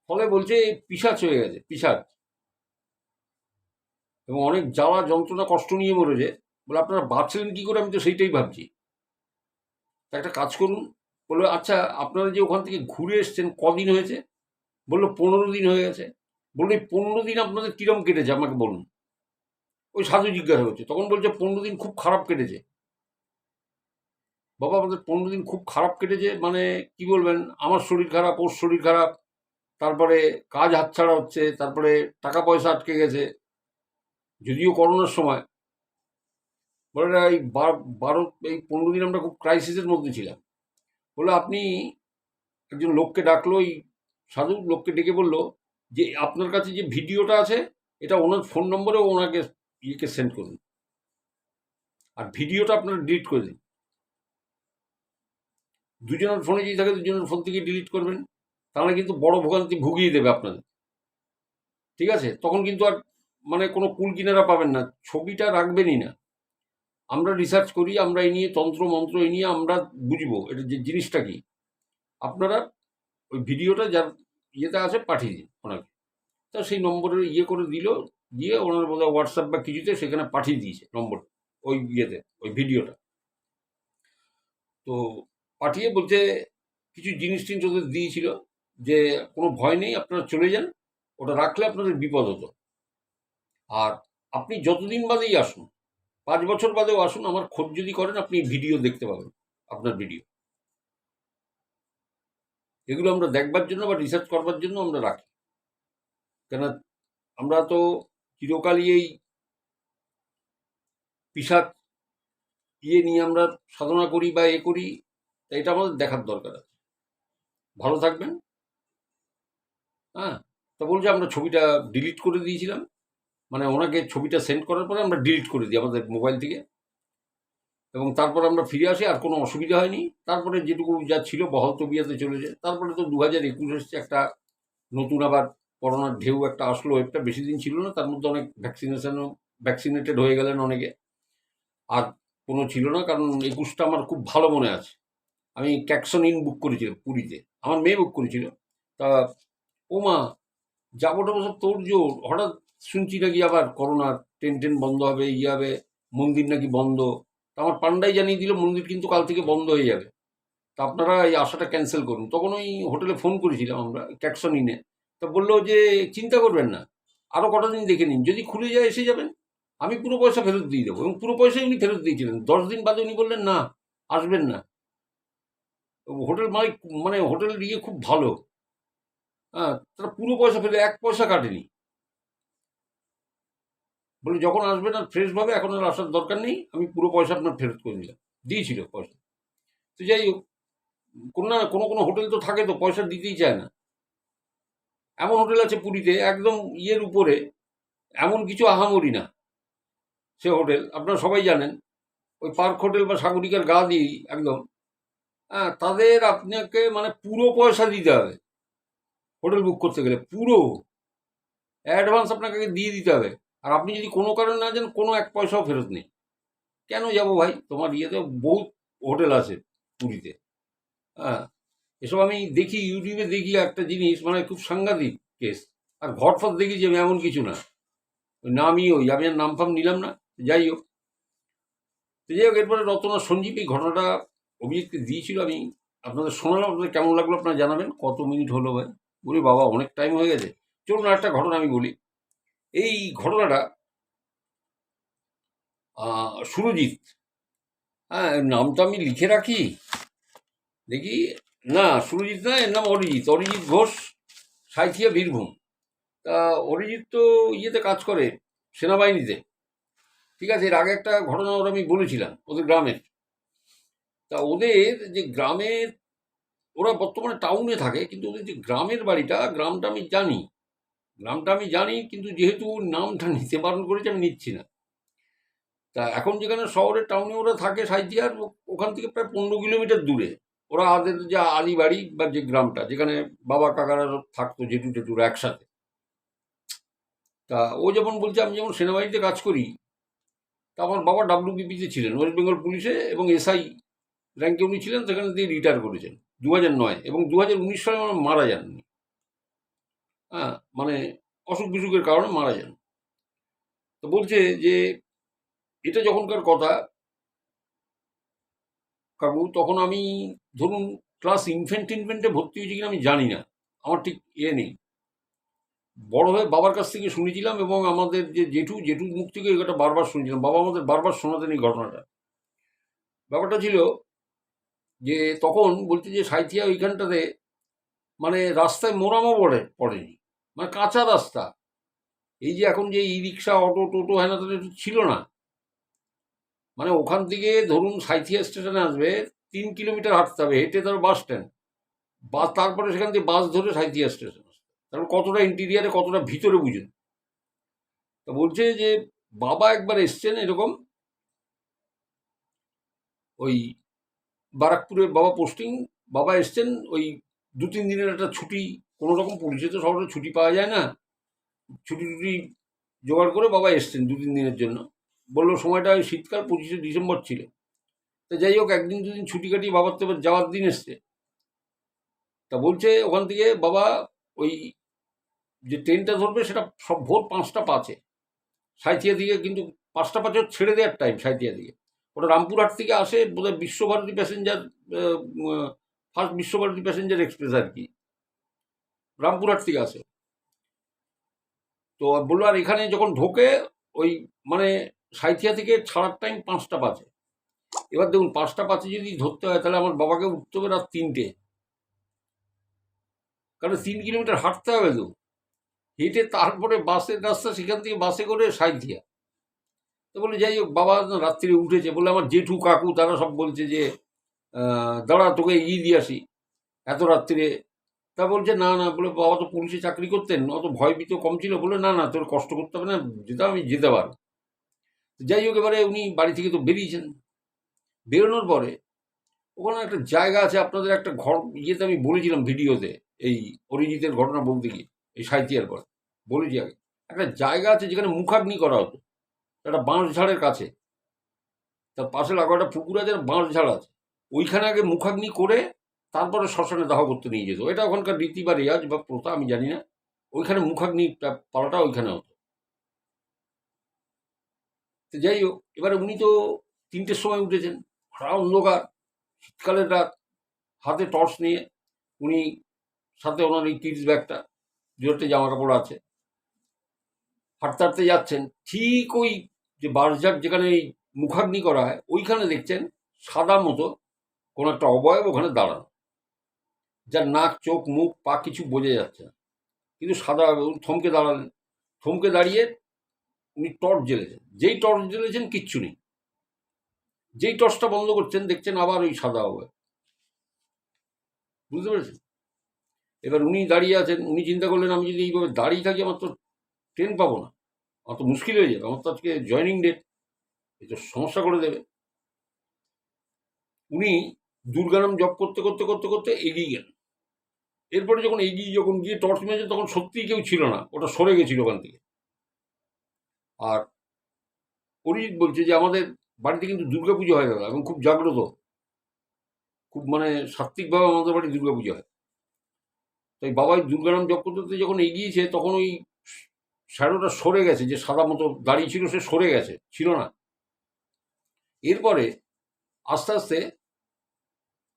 ফলে বলছে পিশাচ হয়ে গেছে, পিশাচ। এবং অনেক জ্বালা যন্ত্রণা কষ্ট নিয়ে মরেছে। বলে আপনারা বাঁচলেন কি করে, আমি তো সেইটাই ভাবছি। তা একটা কাজ করুন। বললো আচ্ছা আপনারা যে ওখান থেকে ঘুরে এসছেন কদিন হয়েছে? বললো 15 দিন হয়ে গেছে। বললো এই 15 দিন আপনাদের কিরম কেটেছে আমাকে বলুন। ওই সাধু জিজ্ঞাসা করছে, তখন বলছে 15 দিন খুব খারাপ কেটেছে বাবা, আমাদের 15 দিন খুব খারাপ কেটেছে, মানে কি বলবেন, আমার শরীর খারাপ, ওর শরীর খারাপ, তারপরে কাজ হাতছাড়া হচ্ছে, তারপরে টাকা পয়সা আটকে গেছে, যদিও করোনার সময়। বলে না এই 15 দিন আমরা খুব ক্রাইসিসের মধ্যে ছিলাম। বলে আপনি, একজন লোককে ডাকলো, ওই সাধু লোককে ডেকে বললো যে আপনার কাছে যে ভিডিওটা আছে, এটা ওনার ফোন নম্বরে ওনাকে ইয়েকে সেন্ড করুন, আর ভিডিওটা আপনারা ডিলিট করে দিন। দুজনের ফোনে যদি থাকে দুজনের ফোন থেকে ডিলিট করবেন, তাহলে কিন্তু বড় ভোগান্তি ভুগিয়ে দেবে আপনাদের। ঠিক আছে? তখন কিন্তু আর মানে কোনো কুল কিনারা পাবেন না, ছবিটা রাখবেনই না। আমরা রিসার্চ করি, আমরা এই নিয়ে তন্ত্র মন্ত্র, এই নিয়ে আমরা বুঝবো এটা যে জিনিসটা কি। আপনারা ওই ভিডিওটা যার ইয়েতে আছে পাঠিয়ে দিন ওনাকে। তা সেই নম্বরে ইয়ে করে দিল, দিয়ে ওনার বোধহয় হোয়াটসঅ্যাপ বা কিছুতে সেখানে পাঠিয়ে দিয়েছে নম্বর, ওই ইয়েতে ওই ভিডিওটা। তো পাঠিয়ে বলছে কিছু জিনিস টিনিস ওদের দিয়েছিল, যে কোনো ভয় নেই আপনারা চলে যান, ওটা রাখলে আপনাদের বিপদ হতো। আর আপনি যতদিন বাদেই আসুন, 5 বছর বাদেও আসুন, আমার খোঁজ যদি করেন আপনি ভিডিও দেখতে পাবেন, আপনার ভিডিও। এগুলো আমরা দেখবার জন্য বা রিসার্চ করবার জন্য আমরা রাখি। কেন আমরা তো চিরকালই এই পিশাচ ইয়ে নিয়ে আমরা সাধনা করি বা এ করি, তা এটা আমাদের দেখার দরকার আছে। ভালো থাকবেন। হ্যাঁ, তা বলছে আমরা ছবিটা ডিলিট করে দিয়েছিলাম, মানে ওনাকে ছবিটা সেন্ড করার পরে আমরা ডিলিট করে দিই আমাদের মোবাইল থেকে, এবং তারপর আমরা ফিরে আসি, আর কোনো অসুবিধা হয়নি। তারপরে যেটুকু যা ছিল বহাল তবিয়াতে চলেছে। তারপরে তো 2021 এসছে, একটা নতুন আবার করোনার ঢেউ একটা আসলো, একটা বেশি দিন ছিল না, তার মধ্যে অনেক ভ্যাকসিনেটেড হয়ে গেলেন অনেকে, আর কোনো ছিল না। কারণ 21টা আমার খুব ভালো মনে আছে। আমি ক্যাকসন ইন বুক করেছিলাম পুরীতে, আমার মেয়ে বুক করেছিল। তা ও মা, যাবো টাবো সব তোড়জোড়, হঠাৎ শুনছি নাকি আবার করোনার ট্রেন টেন বন্ধ হবে, ইয়ে হবে, মন্দির নাকি বন্ধ। তা আমার পান্ডাই জানিয়ে দিল মন্দির কিন্তু কাল থেকে বন্ধ হয়ে যাবে, তা আপনারা এই আশাটা ক্যান্সেল করুন। তখন ওই হোটেলে ফোন করেছিলাম আমরা ক্যাকসন ইনে, তা বললো যে চিন্তা করবেন না, আরও কটা দিন দেখে নিন, যদি খুলে যায় এসে যাবেন, আমি পুরো পয়সা ফেরত দিয়ে দেবো। এবং পুরো পয়সাই উনি ফেরত দিয়েছিলেন। 10 দিন বাদে উনি বললেন না, আসবেন না। হোটেল মালিক, মানে হোটেল ইয়ে খুব ভালো। হ্যাঁ, তারা পুরো পয়সা ফেলে 1 পয়সা কাটেনি। বলে যখন আসবেন আর ফ্রেশভাবে, এখন আর আসার দরকার নেই, আমি পুরো পয়সা আপনার ফেরত করে দিলাম। দিয়েছিল পয়সা। তো যাই হোক, কোনো না কোনো কোনো হোটেল তো থাকে তো পয়সা দিতেই চায় না। এমন হোটেল আছে পুরীতে একদম ইয়ের উপরে, এমন কিছু আহামরি না সে হোটেল, আপনারা সবাই জানেন। ওই পার্ক হোটেল বা সাগরিকার গা দিয়েই একদম। হ্যাঁ, তাদের আপনাকে মানে পুরো পয়সা দিতে হবে হোটেল বুক করতে গেলে, পুরো অ্যাডভান্স আপনাকে আগে দিয়ে দিতে হবে। আর আপনি যদি কোনো কারণে না যান, কোনো 1 পয়সাও ফেরত নেই। কেন যাবো ভাই, তোমার ইয়েতে বহুত হোটেল আছে পুরীতে। হ্যাঁ, এসব আমি দেখি, ইউটিউবে দেখি একটা জিনিস, মানে খুব সাংঘাতিক কেস। আর ঘটফট দেখেছি আমি, এমন কিছু না। ওই নামই ওই, আমি আর নাম ফাম নিলাম না। যাই হোক, তো যাই হোক, এরপরে রতনা সঞ্জীব এই ঘটনাটা অভিজিৎকে দিয়েছিল, আমি আপনাদের শোনালাম। আপনাদের কেমন লাগলো আপনারা জানাবেন। কত মিনিট হলো ভাই, বলি বাবা অনেক টাইম হয়ে গেছে। চলুন আর একটা ঘটনা আমি বলি। এই ঘটনাটা সুরজিৎ, হ্যাঁ, এর নামটা আমি লিখে রাখি, দেখি। না, সুরজিৎ না, এর নাম অরিজিৎ, অরিজিৎ ঘোষ, সাঁইথিয়া, বীরভূম। তা অরিজিৎ তো ইয়েতে কাজ করে, সেনাবাহিনীতে। ঠিক আছে, এর আগে একটা ঘটনা ওর আমি বলেছিলাম, ওদের গ্রামের। তা ওদের যে গ্রামের, ওরা বর্তমানে টাউনে থাকে, কিন্তু ওদের যে গ্রামের বাড়িটা, গ্রামটা আমি জানি, কিন্তু যেহেতু ওর নামটা নিতে বারণ করেছে, আমি নিচ্ছি না। তা এখন যেখানে শহরে টাউনে ওরা থাকে, সাঁইথিয়ার ওখান থেকে প্রায় 15 কিলোমিটার দূরে ওরা, ওদের যে আলিবাড়ি বা যে গ্রামটা, যেখানে বাবা কাকারা সব থাকতো, জেঠু টেটুরা একসাথে। তা ও যেমন বলছে, আমি যেমন সেনাবাহিনীতে কাজ করি, তা আমার বাবা ডাব্লিউবিপিতে ছিলেন, ওয়েস্ট বেঙ্গল পুলিশে, এবং এসআই র্যাঙ্কে উনি ছিলেন, সেখানে দিয়ে রিটায়ার করেছেন 2009, এবং 2019 সালে আমার মারা যাননি। হ্যাঁ, মানে অসুখ বিসুখের কারণে মারা যান। তো বলছে যে এটা যখনকার কথা কাকু, তখন আমি ধরুন ক্লাস ইনফেন্টে ভর্তি হয়েছি কিনা আমি জানি না, আমার ঠিক নেই। বড় হয়ে বাবার কাছ থেকে শুনেছিলাম, এবং আমাদের যে জেঠুর মুখ থেকে এটা বারবার শুনেছিলাম। বাবা আমাদের বারবার শোনাতেন এই ঘটনাটা। ব্যাপারটা ছিল যে তখন বলছে যে সাঁইথিয়া ওইখানটাতে, মানে রাস্তায় মোরামও পড়েনি, মানে কাঁচা রাস্তা। এই যে এখন যে ই রিক্সা, অটো টোটো, হ্যানা ত্যানা ছিল না। মানে ওখান থেকে ধরুন সাঁইথিয়া স্টেশনে আসবে, 3 কিলোমিটার হাঁটতে হবে, হেঁটে তার বাস স্ট্যান্ড, বাস, তারপরে সেখান থেকে বাস ধরে সাঁইথিয়া স্টেশন আসতে। তারপর কতটা ইন্টিরিয়ারে, কতটা ভিতরে বুঝুন। তা বলছে যে বাবা একবার এসছেন এরকম, ওই বারাকপুরে বাবা পোস্টিং, বাবা এসছেন ওই 2-3 দিনের একটা ছুটি, কোনো রকম পুলিশে তো শহরে ছুটি পাওয়া যায় না, ছুটি টুটি জোগাড় করে বাবা এসছেন 2-3 দিনের জন্য। বললো সময়টা ওই শীতকাল, 25শে ডিসেম্বর ছিল। তো যাই হোক, 1-2 দিন ছুটি কাটিয়ে বাবার তো এবার যাওয়ার দিন এসছে। তা বলছে ওখান থেকে বাবা ওই যে ট্রেনটা ধরবে, সেটা সব ভোর 5টা 5-এ সাঁইথিয়া দিকে, কিন্তু 5টা 5 ছেড়ে দেওয়ার টাইম সাঁইথিয়া দিকে। ওটা রামপুরহাট থেকে আসে বোধহয় Viswabharati passenger, first Viswabharati passenger express আর কি, রামপুরহাট থেকে আসে। তো বললো, আর এখানে যখন ঢোকে ওই, মানে সাঁইথিয়া থেকে ছাড়ার টাইম 5টা 5-এ। এবার দেখুন, 5টা 5-এ যদি ধরতে হয়, তাহলে আমার বাবাকে উঠতে হবে রাত 3টে, কারণ 3 কিলোমিটার হাঁটতে হবে তো, হেঁটে, তারপরে বাসের রাস্তা, সেখান থেকে বাসে করে সাঁইথিয়া। তো বলে যাই হোক, বাবা রাত্রিরে উঠেছে, বলে আমার জেঠু কাকু তারা সব বলছে যে দাঁড়া তোকে এগিয়ে দিয়ে আসি এত রাত্রিরে। তা বলছে না না, বলে বাবা তো পুলিশে চাকরি করতেন, অত ভয় ভীত কম ছিল, বলে না না তোর কষ্ট করতে হবে না, যেতাম আমি যেতে পারবো। যাই হোক, এবারে উনি বাড়ি থেকে তো বেরিয়েছেন। বেরোনোর পরে ওখানে একটা জায়গা আছে, আপনাদের একটা ঘর ইয়েতে আমি বলেছিলাম ভিডিওতে, এই অরিজিতের ঘটনা বলতে গিয়ে, এই সাহিত্যার পর বলেছি আগে, একটা জায়গা আছে যেখানে মুখাগ্নি করা হতো, একটা বাঁশ ঝাড়ের কাছে। তার পাশে লাগো একটা পুকুর আছে, বাঁশ ঝাড় আছে, ওইখানে আগে মুখাগ্নি করে তারপরে শ্মশানে দাহ করতে নিয়ে যেত। এটা ওখানকার রীতি বা রেওয়াজ বা প্রথা আমি জানি না। ওইখানে মুখাগ্নি পালাটা ওইখানে হতো। তো যাই হোক, এবারে উনি তো 3টের সময় উঠেছেন, সারা অন্ধকার, শীতকালের রাত, হাতে টর্চ নিয়ে উনি, সাথে ওনার এই কিডস ব্যাগটা, 2টা জামা কাপড় আছে, হাঁটতে হাঁটতে যাচ্ছেন। ঠিক ওই যে বাঁশঝাড় যেখানে এই মুখাগ্নি করা হয়, ওইখানে দেখছেন সাদা মতো কোনো একটা অবয়ব ওখানে দাঁড়ানো, যার নাক চোখ মুখ পা কিছু বোঝা যাচ্ছে না, কিন্তু সাদা। থমকে দাঁড়ালেন, থমকে দাঁড়িয়ে উনি টর্চ জ্বেলেছেন। যেই টর্চ জ্বেলেছেন কিচ্ছু নেই, যেই টর্চটা বন্ধ করছেন দেখছেন আবার ওই সাদা অবয়ব। বুঝতে পেরেছেন? এবার উনি দাঁড়িয়ে আছেন, উনি চিন্তা করলেন আমি যদি এইভাবে দাঁড়িয়ে থাকি আমার তো ট্রেন পাবো না, আমার তো মুশকিল হয়ে যাবে, আমার তো আজকে জয়নিং ডেট, এ তো সমস্যা করে দেবে। উনি দুর্গানাম জপ করতে করতে করতে করতে এগিয়ে গেলেন। এরপরে যখন গিয়ে টর্চ মেরেছে, তখন সত্যিই কেউ ছিল না, ওটা সরে গেছিল ওখান থেকে। আর অরিজিৎ বলছে যে আমাদের বাড়িতে কিন্তু দুর্গা পুজো হয় দাদা, এবং খুব জাগ্রত, খুব মানে সাত্ত্বিকভাবে আমাদের বাড়ি দুর্গা পুজো হয়। তাই বাবাই দুর্গানাম জপ করতে করতে যখন এগিয়েছে, তখন ওই শ্যাডোটা সরে গেছে, যে সাদা মতো দাঁড়িয়ে ছিল সে সরে গেছে, ছিল না। এরপরে আস্তে আস্তে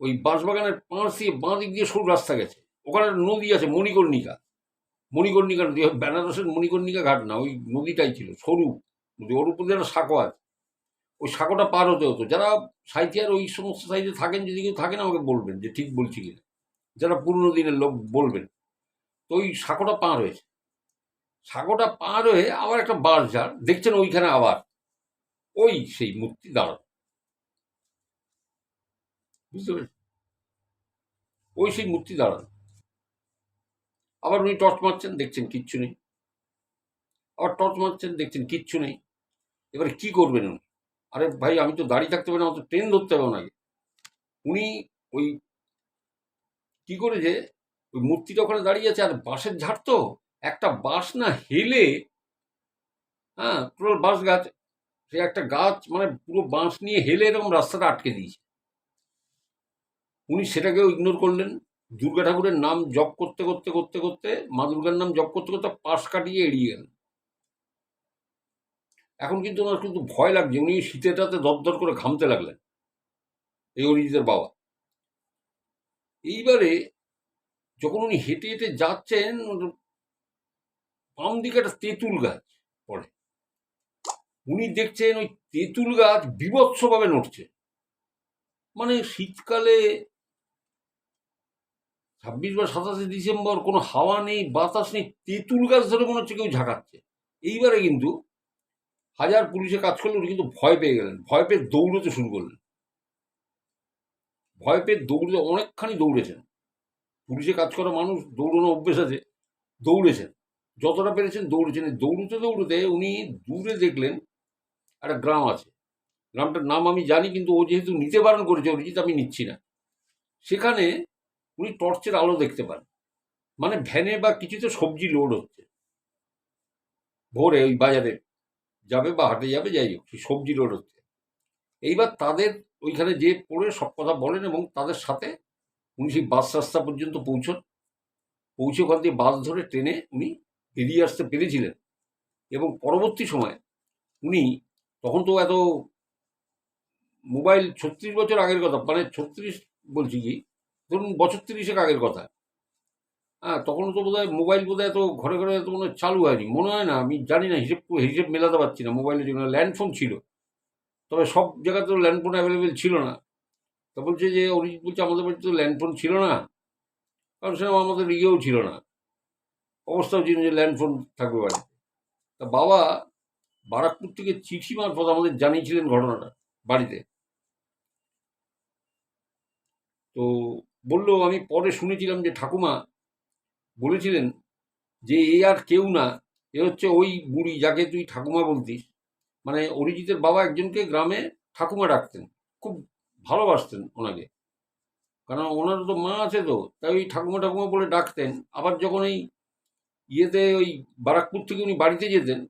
ওই বাঁশবাগানের পাঁচ দিয়ে বাঁ দিক দিয়ে সরু রাস্তা গেছে, ওখানে একটা নদী আছে, মণিকর্ণিকা। মণিকর্ণিকা নদী, বেনারসের মণিকর্ণিকা ঘাট না, ওই নদীটাই ছিল সরু নদী, ওর উপর দিয়ে একটা সাঁকো আছে। ওই সাঁকোটা পার হতে হতো। যারা সাইথিয়ার ওই সমস্ত সাইডে থাকেন, যদি কেউ থাকেন আমাকে বলবেন যে ঠিক বলছি কিনা, যারা পুরনো দিনের লোক বলবেন। তো ওই সাঁকোটা পার হয়েছে, সাঁকোটা পার হয়ে আবার একটা বাঁশ ঝাড় দেখছেন, ওইখানে আবার ওই সেই মূর্তি দাঁড়ানো। বুঝতে পেরেছেন? ওই সেই মূর্তি দাঁড়ানো। আবার উনি টর্চ মারছেন, দেখছেন কিচ্ছু নেই, আবার টর্চ মারছেন, দেখছেন কিচ্ছু নেই। এবারে কি করবেন উনি? আরে ভাই, আমি তো দাঁড়িয়ে থাকতে পারি না, আমার তো ট্রেন ধরতে হবে ওনাকে। উনি ওই কি করেছে, ওই মূর্তিটা ওখানে দাঁড়িয়ে আছে, আর বাঁশের ঝাড় তো, একটা বাঁশ না হেলে, হ্যাঁ টোটাল বাঁশ গাছ, সে একটা গাছ মানে পুরো বাঁশ নিয়ে হেলে এরকম রাস্তাটা আটকে দিয়েছে। উনি সেটাকেও ইগনোর করলেন, দুর্গা ঠাকুরের নাম জপ করতে করতে করতে করতে, মা দুর্গার নাম জপ করতে করতে পাশ কাটিয়ে এড়িয়ে গেলেন। এখন কিন্তু ওনার কিন্তু ভয় লাগছে, উনি শীতেটাতে দরদর করে ঘামতে লাগলেন, এই অরিজিতের বাবা। এইবারে যখন উনি হেঁটে হেঁটে যাচ্ছেন, বাম দিকে একটা তেঁতুল গাছ পড়ে। উনি দেখছেন ওই তেঁতুল গাছ বীভৎসভাবে নড়ছে। মানে শীতকালে 26 বা 27 ডিসেম্বর, কোনো হাওয়া নেই, বাতাস নেই, তেঁতুল গাছ ধরে মনে হচ্ছে কেউ ঝাঁকাচ্ছে। এইবারে কিন্তু হাজার পুলিশে কাজ করলে উনি কিন্তু ভয় পেয়ে গেলেন, ভয় পেয়ে দৌড়তে শুরু করলেন। ভয় পেয়ে দৌড়তে অনেকখানি দৌড়েছেন। পুলিশে কাজ করা মানুষ, দৌড়ানো অভ্যেস আছে, দৌড়েছেন যতটা পেরেছেন, দৌড়েছেন। দৌড়তে দৌড়তে উনি দূরে দেখলেন একটা গ্রাম আছে, গ্রামটার নাম আমি জানি, কিন্তু ও যেহেতু নিতে বারণ করেছে অরিজিৎ, আমি নিচ্ছি না। সেখানে উনি টর্চের আলো দেখতে পান, মানে ভ্যানে বা কিছুতে সবজি লোড হচ্ছে, ভোরে ওই বাজারে যাবে বা হাটে যাবে, যাই হোক সেই সবজি লোড হচ্ছে। এইবার তাদের ওইখানে যে পড়ে সব কথা বলেন, এবং তাদের সাথে উনি সেই বাস রাস্তা পর্যন্ত পৌঁছে ওখান দিয়ে বাস ধরে ট্রেনে উনি বেরিয়ে আসতে পেরেছিলেন। এবং পরবর্তী সময়ে উনি, তখন তো এত মোবাইল, 36 বছর আগের কথা, মানে 36 বলছি কি, ধরুন বছর 30 আগের কথা। হ্যাঁ, তখন তো বোধহয় মোবাইল বোধহয় এত ঘরে ঘরে এত মনে হয় চালু হয়নি, মনে হয় না, আমি জানি না, হিসেব মেলাতে পারছি না মোবাইলের জন্য। ল্যান্ডফোন ছিল, তবে সব জায়গায় তো ল্যান্ডফোন অ্যাভেলেবেল ছিল না। তা বলছে যে অরিজিৎ বলছে আমাদের বাড়িতে তো ল্যান্ডফোন ছিল না, কারণ সেরকম আমাদের ইয়েও ছিল না, অবস্থাও ছিল যে ল্যান্ডফোন থাকবে বাড়িতে। তা বাবা বারাকপুর থেকে চিঠি মারফত আমাদের জানিয়েছিলেন ঘটনাটা বাড়িতে। তো বললো, আমি পরে শুনেছিলাম যে ঠাকুমা বলেছিলেন যে এ আর কেউ না, এ হচ্ছে ওই বুড়ি যাকে তুই ঠাকুমা বলতিস। মানে অরিজিতের বাবা একজনকে গ্রামে ঠাকুমা ডাকতেন, খুব ভালোবাসতেন ওনাকে, কারণ ওনার তো মা আছে, তো তাই ওই ঠাকুমা ঠাকুমা বলে ডাকতেন। আবার যখন এই ইয়েতে ওই বারাকপুর থেকে উনি বাড়িতে যেতেন,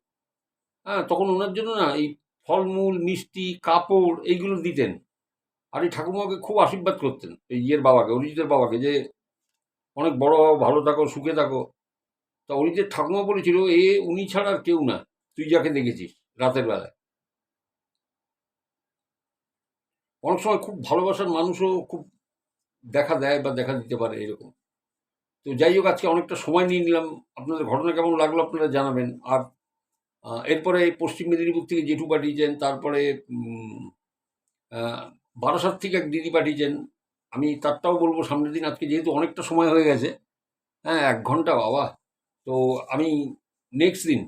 হ্যাঁ, তখন ওনার জন্য না এই ফলমূল, মিষ্টি, কাপড় এইগুলো দিতেন। আর এই ঠাকুমাকে খুব আশীর্বাদ করতেন, এই ইয়ের বাবাকে, অরিজিতের বাবাকে, যে অনেক বড় হও, ভালো থাকো, সুখে থাকো। তা অরিজিতের ঠাকুমা বলেছিল, উনি ছাড়া আর কেউ না, তুই যাকে দেখেছিস রাতের বেলায়। অনেক সময় খুব ভালোবাসার মানুষও খুব দেখা দেয় বা দেখা দিতে পারে এরকম। তো যাই হোক, আজকে অনেকটা সময় নিয়ে নিলাম। আপনাদের ঘটনা কেমন লাগলো আপনারা জানাবেন। আর এরপরে পশ্চিম মেদিনীপুর থেকে জেঠু পাঠিয়েছেন, তারপরে বারাসাত থেকে এক দিদি পাঠিয়েছেন। আমি তারটাও বলবো সামনের দিন। আজকে যেহেতু অনেকটা সময় হয়ে গেছে, হ্যাঁ, 1 ঘন্টা, বাবা। তো আমি নেক্সট দিন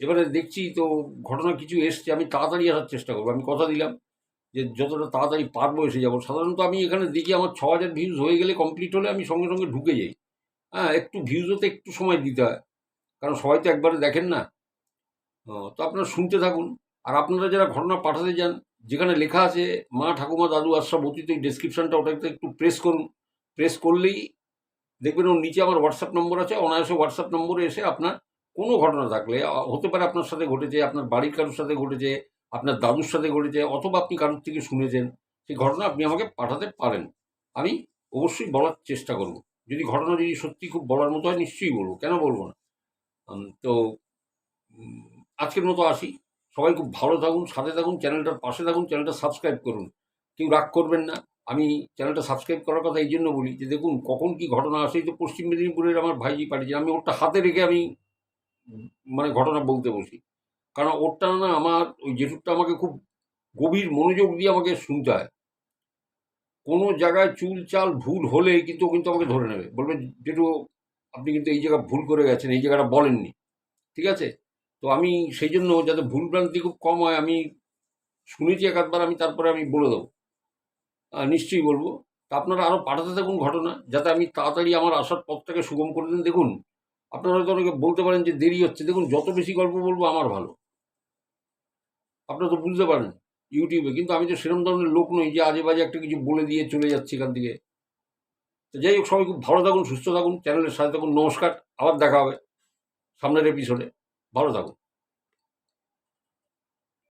এবারে দেখছি তো ঘটনা কিছু এসছে, আমি তাড়াতাড়ি আসার চেষ্টা করবো। আমি কথা দিলাম যে যতটা তাড়াতাড়ি পারবো এসে যাবো। সাধারণত আমি এখানে দেখি আমার 6,000 ভিউজ হয়ে গেলে, কমপ্লিট হলে আমি সঙ্গে সঙ্গে ঢুকে যাই। হ্যাঁ, একটু ভিউজ হতে একটু সময় দিতে হয়, কারণ সবাই তো একবারে দেখেন না। তো আপনারা শুনতে থাকুন। আর আপনারা যারা ঘটনা পাঠাতে যান, যেখানে লেখা আছে মা, ঠাকুমা, দাদু, আশ্রা, অতীত, এই ডেসক্রিপশনটা, ওটাতে একটু প্রেস করুন। প্রেস করলেই দেখবেন ওর নিচে আমার হোয়াটসঅ্যাপ নম্বর আছে। অনায়াসে হোয়াটসঅ্যাপ নম্বরে এসে আপনার কোনো ঘটনা থাকলে, হতে পারে আপনার সাথে ঘটেছে, আপনার বাড়ির কারোর সাথে ঘটেছে, আপনার দাদুর সাথে ঘটেছে, অথবা আপনি কারোর থেকে শুনেছেন, সেই ঘটনা আপনি আমাকে পাঠাতে পারেন। আমি অবশ্যই বলার চেষ্টা করব। যদি ঘটনা যদি সত্যি খুব বলার মতো হয়, নিশ্চয়ই বলবো, কেন বলবো না। তো আজকের মতো আসি। সবাই খুব ভালো থাকুন, সাথে থাকুন, চ্যানেলটার পাশে থাকুন, চ্যানেলটা সাবস্ক্রাইব করুন। কেউ রাগ করবেন না। আমি চ্যানেলটা সাবস্ক্রাইব করার কথা এই জন্য বলি যে দেখুন কখন কি ঘটনা আসে। এই তো পশ্চিম মেদিনীপুরের আমার ভাইজি পাঠিয়েছে, আমি ওরটা হাতে রেখে আমি মানে ঘটনা বলতে বসি। কারণ ওরটা না, আমার ওই জেঠুরটা আমাকে খুব গভীর মনোযোগ দিয়ে আমাকে শুনতে হয়। কোনো জায়গায় চুল চাল ভুল হলে কিন্তু ও কিন্তু আমাকে ধরে নেবে, বলবে জেঠু আপনি কিন্তু এই জায়গা ভুল করে গেছেন, এই জায়গাটা বলেননি, ঠিক আছে। তো আমি সেই জন্য, যাতে ভুল ভ্রান্তি খুব কম হয়, আমি শুনেছি এক আধবার, আমি তারপরে আমি বলে দেবো, নিশ্চয়ই বলবো। তা আপনারা আরও পাঠাতে থাকুন ঘটনা, যাতে আমি তাড়াতাড়ি আমার আসার পথটাকে সুগম করে দিন। দেখুন, আপনারা হয়তো অনেকে বলতে পারেন যে দেরি হচ্ছে। দেখুন, যত বেশি গল্প বলবো আমার ভালো, আপনারা তো বুঝতে পারেন ইউটিউবে। কিন্তু আমি তো সেরকম ধরনের লোক নই যে আজে বাজে একটা কিছু বলে দিয়ে চলে যাচ্ছি এখান থেকে। তো যাই হোক, সবাই খুব ভালো থাকুন, সুস্থ থাকুন, চ্যানেলের সাথে থাকুন। নমস্কার, আবার দেখা হবে সামনের এপিসোডে। ভালো থাকুন।